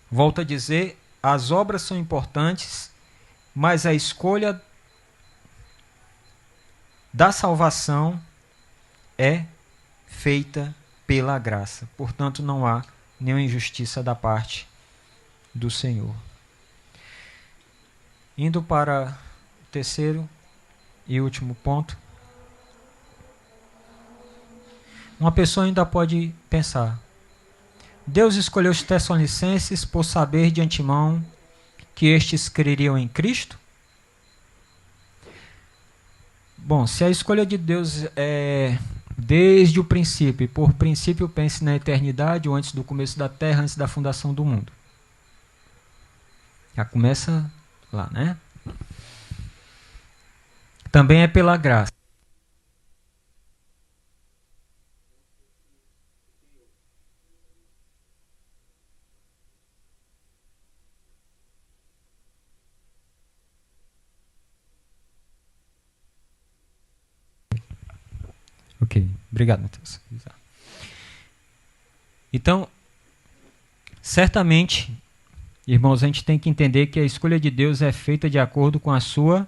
volto a dizer, as obras são importantes, mas a escolha da salvação é feita pela graça. Portanto, não há nenhuma injustiça da parte do Senhor. Indo para o terceiro e último ponto. Uma pessoa ainda pode pensar: Deus escolheu os Tessalonicenses por saber de antemão que estes creriam em Cristo? Bom, se a escolha de Deus é desde o princípio, e por princípio pense na eternidade, ou antes do começo da terra, antes da fundação do mundo. Já começa lá, né? Também é pela graça. Ok, obrigado, Matheus. Então, certamente, irmãos, a gente tem que entender que a escolha de Deus é feita de acordo com a sua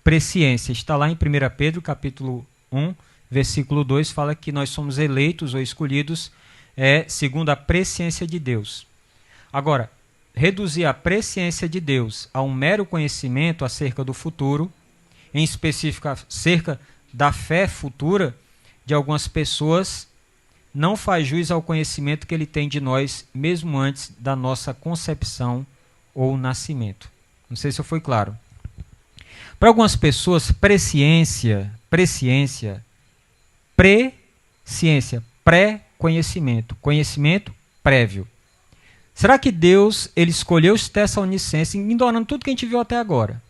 presciência. Está lá em 1 Pedro, capítulo 1, versículo 2, fala que nós somos eleitos ou escolhidos segundo a presciência de Deus. Agora, reduzir a presciência de Deus a um mero conhecimento acerca do futuro, em específico acerca da fé futura de algumas pessoas, não faz jus ao conhecimento que ele tem de nós, mesmo antes da nossa concepção ou nascimento. Não sei se eu fui claro. Para algumas pessoas, presciência, pré-conhecimento, conhecimento prévio. Será que Deus ele escolheu os Tessalonicenses, ignorando tudo que a gente viu até agora?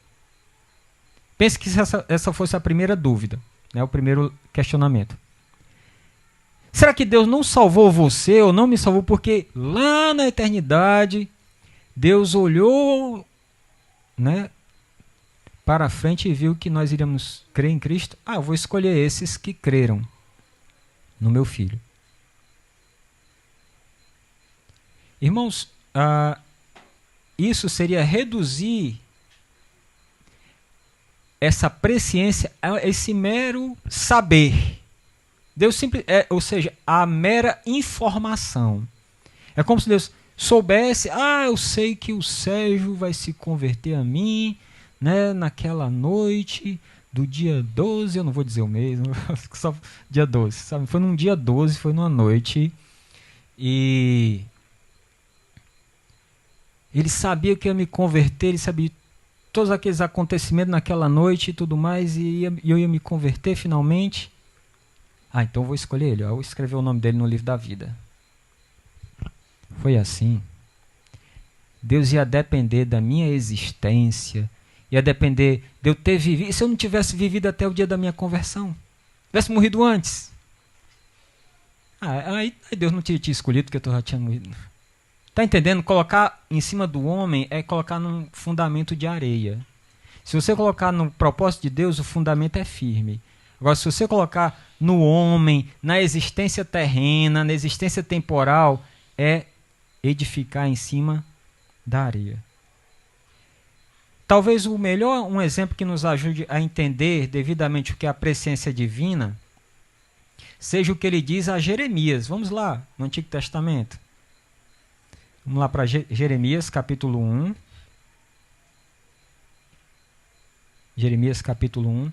Pense que essa fosse a primeira dúvida, né, o primeiro questionamento. Será que Deus não salvou você ou não me salvou porque lá na eternidade Deus olhou, né, para frente e viu que nós iríamos crer em Cristo? Eu vou escolher esses que creram no meu filho. Irmãos, isso seria reduzir essa presciência a esse mero saber. Deus ou seja, a mera informação. É como se Deus soubesse, eu sei que o Sérgio vai se converter a mim, né, naquela noite do dia 12, eu não vou dizer o mês, só dia 12, sabe? Foi num dia 12, foi numa noite, e ele sabia que ia me converter, ele sabia todos aqueles acontecimentos naquela noite e tudo mais, e eu ia me converter finalmente. Então eu vou escolher ele. Eu vou escrever o nome dele no livro da vida. Foi assim. Deus ia depender da minha existência, ia depender de eu ter vivido. E se eu não tivesse vivido até o dia da minha conversão? Tivesse morrido antes? Aí Deus não tinha te escolhido porque eu já tinha morrido. Está entendendo? Colocar em cima do homem é colocar num fundamento de areia. Se você colocar no propósito de Deus, o fundamento é firme. Agora, se você colocar no homem, na existência terrena, na existência temporal, é edificar em cima da areia. Talvez um exemplo que nos ajude a entender devidamente o que é a presciência divina, seja o que ele diz a Jeremias. Vamos lá, no Antigo Testamento. Vamos lá para Jeremias, capítulo 1. Jeremias, capítulo 1.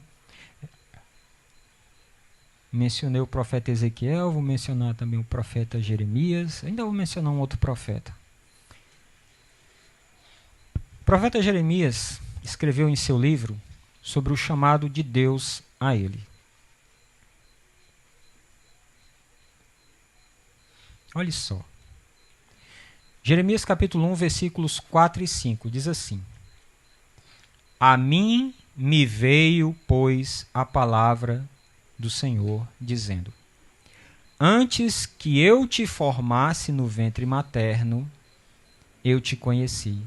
Mencionei o profeta Ezequiel, vou mencionar também o profeta Jeremias. Ainda vou mencionar um outro profeta. O profeta Jeremias escreveu em seu livro sobre o chamado de Deus a ele. Olha só. Jeremias capítulo 1, versículos 4 e 5, diz assim: A mim me veio, pois, a palavra do Senhor, dizendo: Antes que eu te formasse no ventre materno, eu te conheci.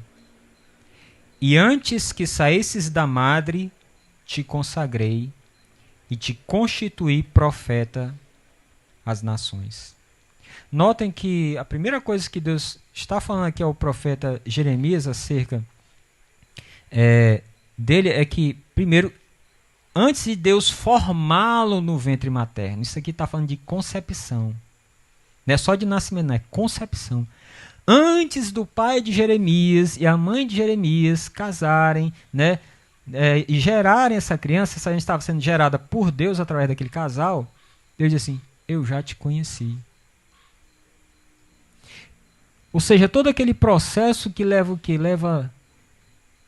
E antes que saísses da madre, te consagrei e te constituí profeta às nações. Notem que a primeira coisa que Deus está falando aqui ao profeta Jeremias acerca dele é que, primeiro, antes de Deus formá-lo no ventre materno, isso aqui está falando de concepção. Não é só de nascimento, não, é concepção. Antes do pai de Jeremias e a mãe de Jeremias casarem, né, e gerarem essa criança, essa gente estava sendo gerada por Deus através daquele casal, Deus diz assim: eu já te conheci. Ou seja, todo aquele processo que leva o quê? Leva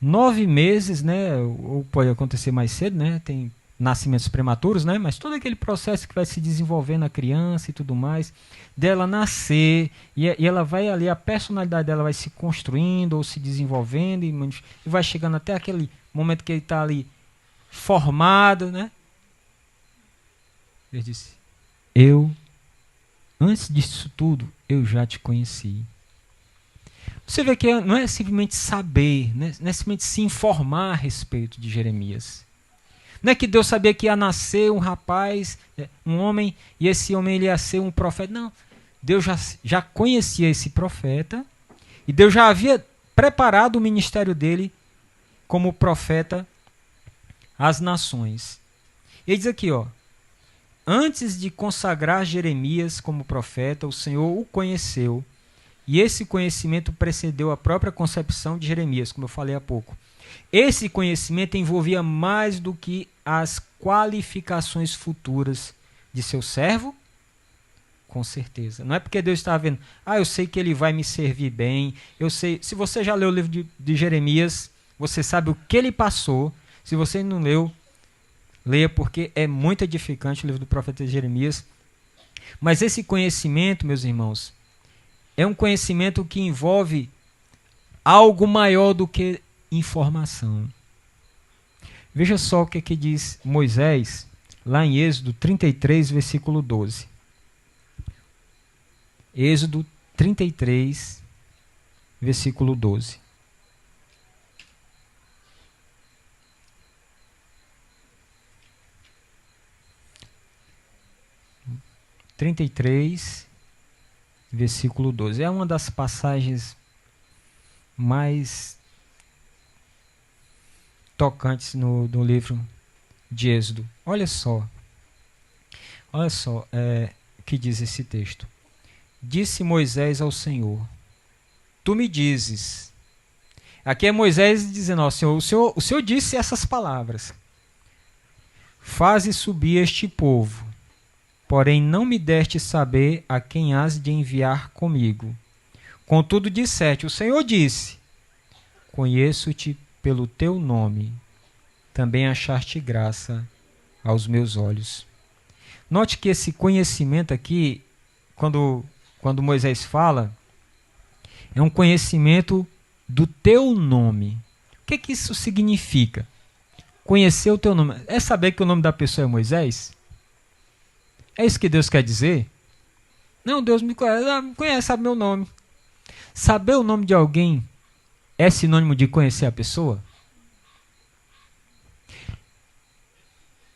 9 meses, né? Ou pode acontecer mais cedo, né? Tem nascimentos prematuros, né? Mas todo aquele processo que vai se desenvolver na criança e tudo mais, dela nascer, e ela vai ali, a personalidade dela vai se construindo ou se desenvolvendo e vai chegando até aquele momento que ele está ali formado, né? Ele disse: antes disso tudo, eu já te conheci. Você vê que não é simplesmente saber, não é simplesmente se informar a respeito de Jeremias. Não é que Deus sabia que ia nascer um rapaz, um homem, e esse homem ele ia ser um profeta. Não, Deus já conhecia esse profeta, e Deus já havia preparado o ministério dele como profeta às nações. Ele diz aqui, antes de consagrar Jeremias como profeta, o Senhor o conheceu, e esse conhecimento precedeu a própria concepção de Jeremias, como eu falei há pouco. Esse conhecimento envolvia mais do que as qualificações futuras de seu servo? Com certeza. Não é porque Deus estava vendo, eu sei que ele vai me servir bem, eu sei. Se você já leu o livro de Jeremias, você sabe o que ele passou. Se você não leu, leia, porque é muito edificante o livro do profeta Jeremias. Mas esse conhecimento, meus irmãos, é um conhecimento que envolve algo maior do que informação. Veja só o que diz Moisés, lá em Êxodo 33, versículo 12. Êxodo 33, versículo 12. Versículo 12. É uma das passagens mais tocantes no livro de Êxodo. Olha só o que diz esse texto. Disse Moisés ao Senhor: Tu me dizes. Aqui é Moisés dizendo ao Senhor, o Senhor disse essas palavras: Faze subir este povo, porém não me deste saber a quem has de enviar comigo. Contudo disseste, o Senhor disse: Conheço-te pelo teu nome, também achaste graça aos meus olhos. Note que esse conhecimento aqui, quando Moisés fala, é um conhecimento do teu nome. O que isso significa? Conhecer o teu nome. É saber que o nome da pessoa é Moisés? É isso que Deus quer dizer? Não, Deus me conhece, sabe meu nome. Saber o nome de alguém é sinônimo de conhecer a pessoa?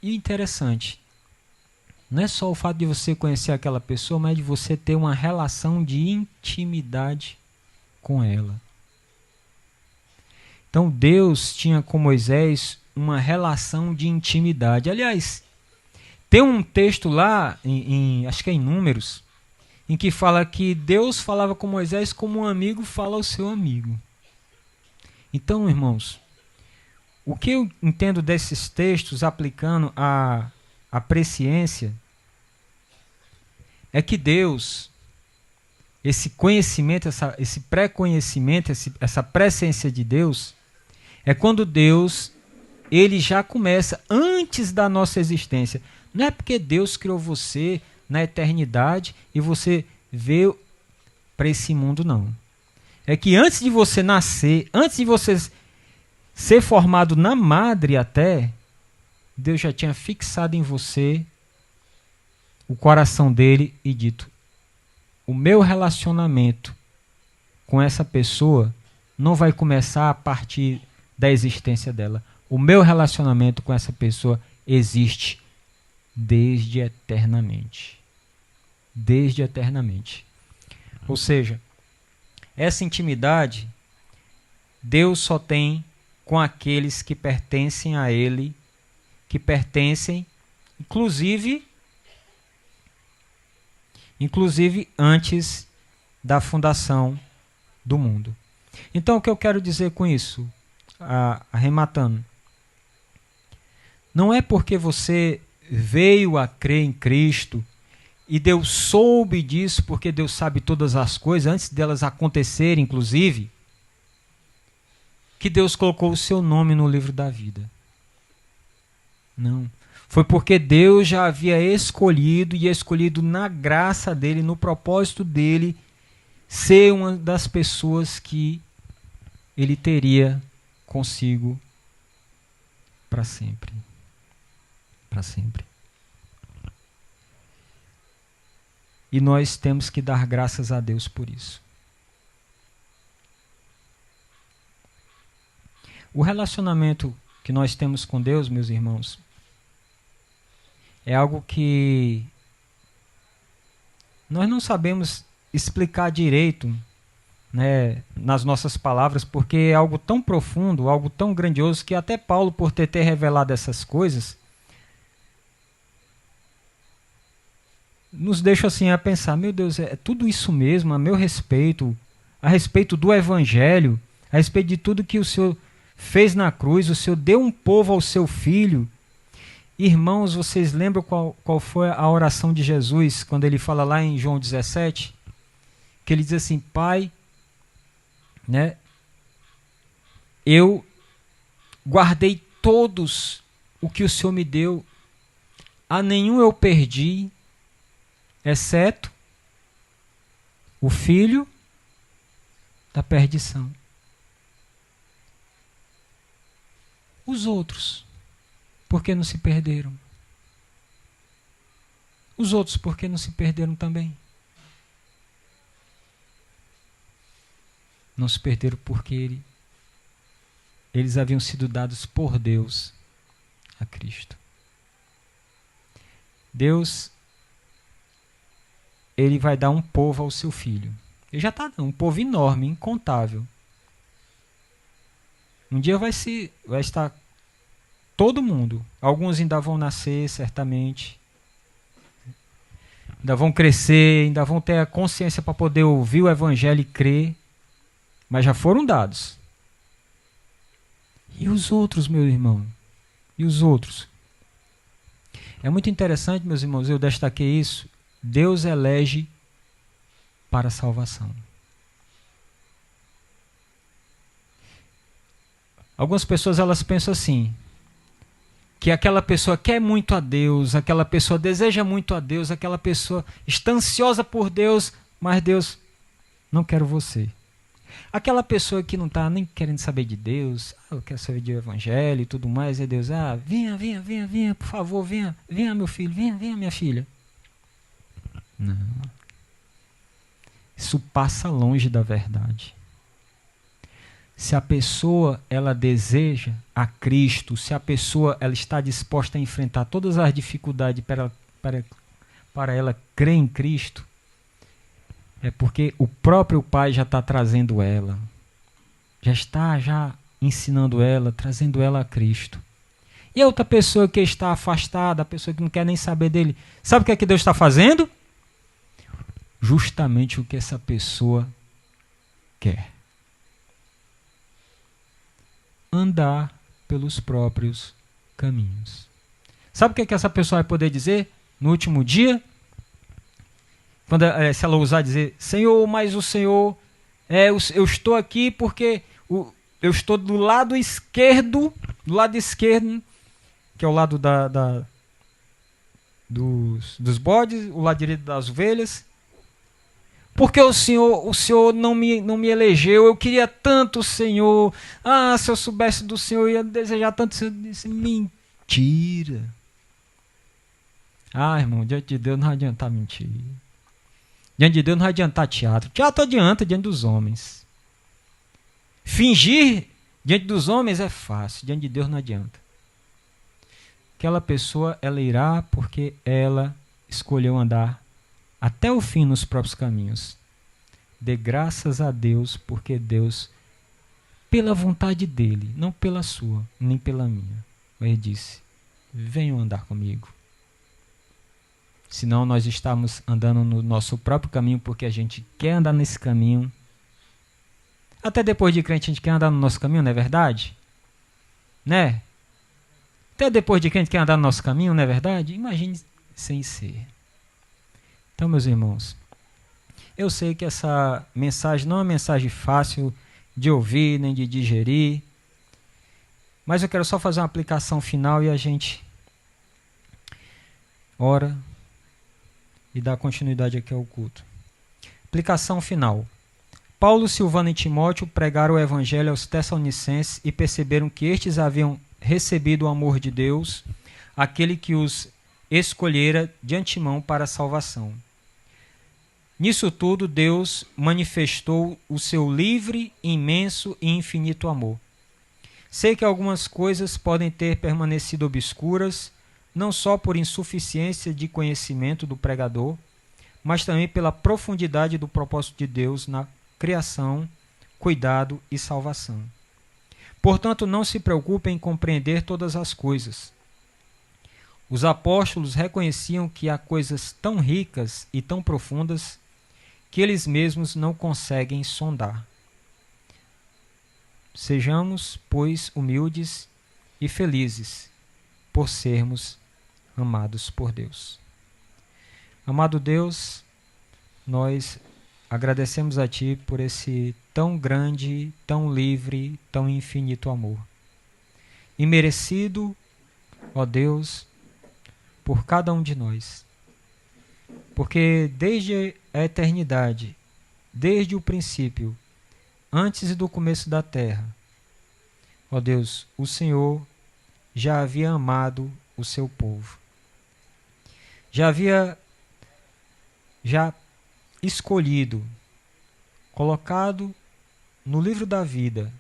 E interessante, não é só o fato de você conhecer aquela pessoa, mas de você ter uma relação de intimidade com ela. Então Deus tinha com Moisés uma relação de intimidade. Aliás, tem um texto lá, acho que é em Números, em que fala que Deus falava com Moisés como um amigo fala ao seu amigo. Então, irmãos, o que eu entendo desses textos aplicando a presciência é que Deus, esse conhecimento, esse pré-conhecimento, essa presciência de Deus, é quando Deus, ele já começa antes da nossa existência. Não é porque Deus criou você na eternidade e você veio para esse mundo, não. É que antes de você nascer, antes de você ser formado na madre até, Deus já tinha fixado em você o coração dele e dito: o meu relacionamento com essa pessoa não vai começar a partir da existência dela. O meu relacionamento com essa pessoa existe desde eternamente. Desde eternamente. Ou seja, essa intimidade Deus só tem com aqueles que pertencem a Ele, que pertencem, inclusive antes da fundação do mundo. Então, o que eu quero dizer com isso, arrematando, não é porque você veio a crer em Cristo e Deus soube disso, porque Deus sabe todas as coisas, antes delas acontecerem, inclusive, que Deus colocou o seu nome no livro da vida. Não. Foi porque Deus já havia escolhido e escolhido na graça dele, no propósito dele, ser uma das pessoas que ele teria consigo para sempre. Para sempre. E nós temos que dar graças a Deus por isso. O relacionamento que nós temos com Deus, meus irmãos, é algo que nós não sabemos explicar direito, né, nas nossas palavras, porque é algo tão profundo, algo tão grandioso, que até Paulo, por ter revelado essas coisas, nos deixa assim a pensar: meu Deus, é tudo isso mesmo a meu respeito, a respeito do Evangelho, a respeito de tudo que o Senhor fez na cruz, o Senhor deu um povo ao seu Filho. Irmãos, vocês lembram qual foi a oração de Jesus, quando ele fala lá em João 17? Que ele diz assim: Pai, né, eu guardei todos o que o Senhor me deu, a nenhum eu perdi, exceto o filho da perdição. Os outros, por que não se perderam? Os outros, por que não se perderam também? Não se perderam porque eles haviam sido dados por Deus a Cristo. Deus, ele vai dar um povo ao seu filho. Ele já está dando um povo enorme, incontável. Um dia vai estar todo mundo. Alguns ainda vão nascer, certamente. Ainda vão crescer, ainda vão ter a consciência para poder ouvir o Evangelho e crer. Mas já foram dados. E os outros, meu irmão? E os outros? É muito interessante, meus irmãos, eu destaquei isso. Deus elege para a salvação. Algumas pessoas, elas pensam assim, que aquela pessoa quer muito a Deus, aquela pessoa deseja muito a Deus, aquela pessoa está ansiosa por Deus, mas Deus, não quero você. Aquela pessoa que não está nem querendo saber de Deus, eu quero saber do Evangelho e tudo mais, e Deus, venha, por favor, venha meu filho, venha minha filha. Não. Isso passa longe da verdade. Se a pessoa ela deseja a Cristo, se a pessoa ela está disposta a enfrentar todas as dificuldades para ela crer em Cristo, é porque o próprio Pai já está trazendo ela, já está ensinando ela, trazendo ela a Cristo. E a outra pessoa que está afastada, a pessoa que não quer nem saber dele, sabe o que é que Deus está fazendo? Justamente o que essa pessoa quer. Andar pelos próprios caminhos. Sabe o que é que essa pessoa vai poder dizer no último dia? Quando, se ela ousar dizer, Senhor, mas o Senhor, eu estou aqui porque eu estou do lado esquerdo, que é o lado dos bodes, o lado direito das ovelhas, porque o Senhor não me elegeu, eu queria tanto o Senhor, se eu soubesse do Senhor, eu ia desejar tanto o Senhor. Disse, mentira. Irmão, diante de Deus não adianta mentir. Diante de Deus não adianta teatro. Teatro adianta diante dos homens. Fingir diante dos homens é fácil, diante de Deus não adianta. Aquela pessoa, ela irá porque ela escolheu andar até o fim nos próprios caminhos. Dê graças a Deus, porque Deus, pela vontade dele, não pela sua, nem pela minha, ele disse, venham andar comigo. Senão nós estamos andando no nosso próprio caminho, porque a gente quer andar nesse caminho. Até depois de crente a gente quer andar no nosso caminho, não é verdade? Né? Até depois de crente quer andar no nosso caminho, não é verdade? Imagine sem ser. Então, meus irmãos, eu sei que essa mensagem não é uma mensagem fácil de ouvir, nem de digerir, mas eu quero só fazer uma aplicação final e a gente ora e dá continuidade aqui ao culto. Aplicação final. Paulo, Silvano e Timóteo pregaram o evangelho aos Tessalonicenses e perceberam que estes haviam recebido o amor de Deus, aquele que os escolhera de antemão para a salvação. Nisso tudo, Deus manifestou o seu livre, imenso e infinito amor. Sei que algumas coisas podem ter permanecido obscuras, não só por insuficiência de conhecimento do pregador, mas também pela profundidade do propósito de Deus na criação, cuidado e salvação. Portanto, não se preocupem em compreender todas as coisas. Os apóstolos reconheciam que há coisas tão ricas e tão profundas que eles mesmos não conseguem sondar. Sejamos, pois, humildes e felizes por sermos amados por Deus. Amado Deus, nós agradecemos a Ti por esse tão grande, tão livre, tão infinito amor. Imerecido, ó Deus, por cada um de nós. Porque desde a eternidade, desde o princípio, antes do começo da terra, ó Deus, o Senhor já havia amado o seu povo. Já havia escolhido, colocado no livro da vida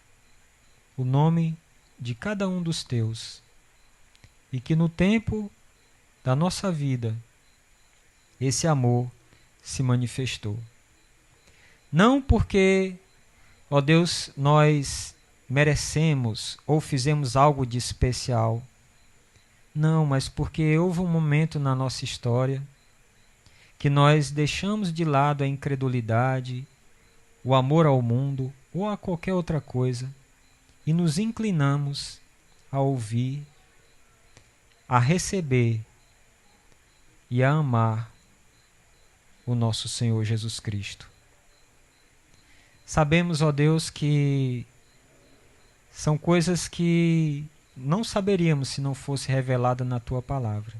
o nome de cada um dos teus. E que no tempo da nossa vida, esse amor se manifestou. Não porque, ó Deus, nós merecemos ou fizemos algo de especial. Não, mas porque houve um momento na nossa história que nós deixamos de lado a incredulidade, o amor ao mundo ou a qualquer outra coisa e nos inclinamos a ouvir, a receber e a amar o nosso Senhor Jesus Cristo. Sabemos, ó Deus, que são coisas que não saberíamos se não fosse revelada na Tua Palavra.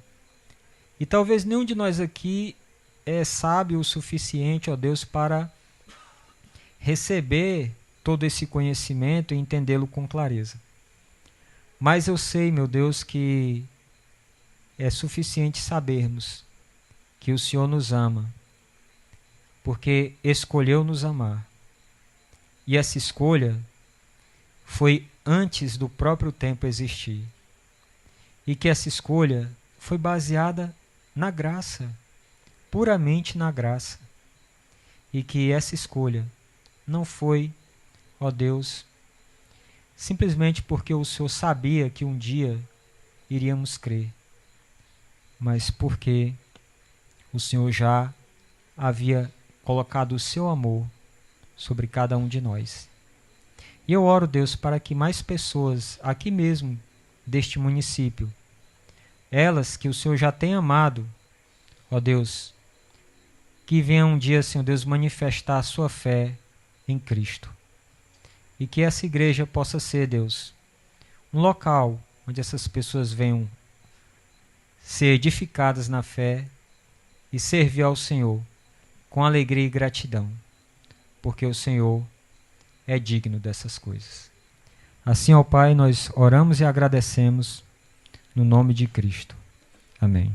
E talvez nenhum de nós aqui é sábio o suficiente, ó Deus, para receber todo esse conhecimento e entendê-lo com clareza. Mas eu sei, meu Deus, que é suficiente sabermos que o Senhor nos ama, porque escolheu nos amar. E essa escolha foi antes do próprio tempo existir. E que essa escolha foi baseada na graça, puramente na graça. E que essa escolha não foi, ó Deus, simplesmente porque o Senhor sabia que um dia iríamos crer, mas porque o Senhor já havia colocado o seu amor sobre cada um de nós. E eu oro, Deus, para que mais pessoas aqui mesmo deste município, elas que o Senhor já tem amado, ó Deus, que venham um dia, Senhor Deus, manifestar a sua fé em Cristo. E que essa igreja possa ser, Deus, um local onde essas pessoas venham ser edificadas na fé e servir ao Senhor com alegria e gratidão, porque o Senhor é digno dessas coisas. Assim, ó Pai, nós oramos e agradecemos no nome de Cristo. Amém.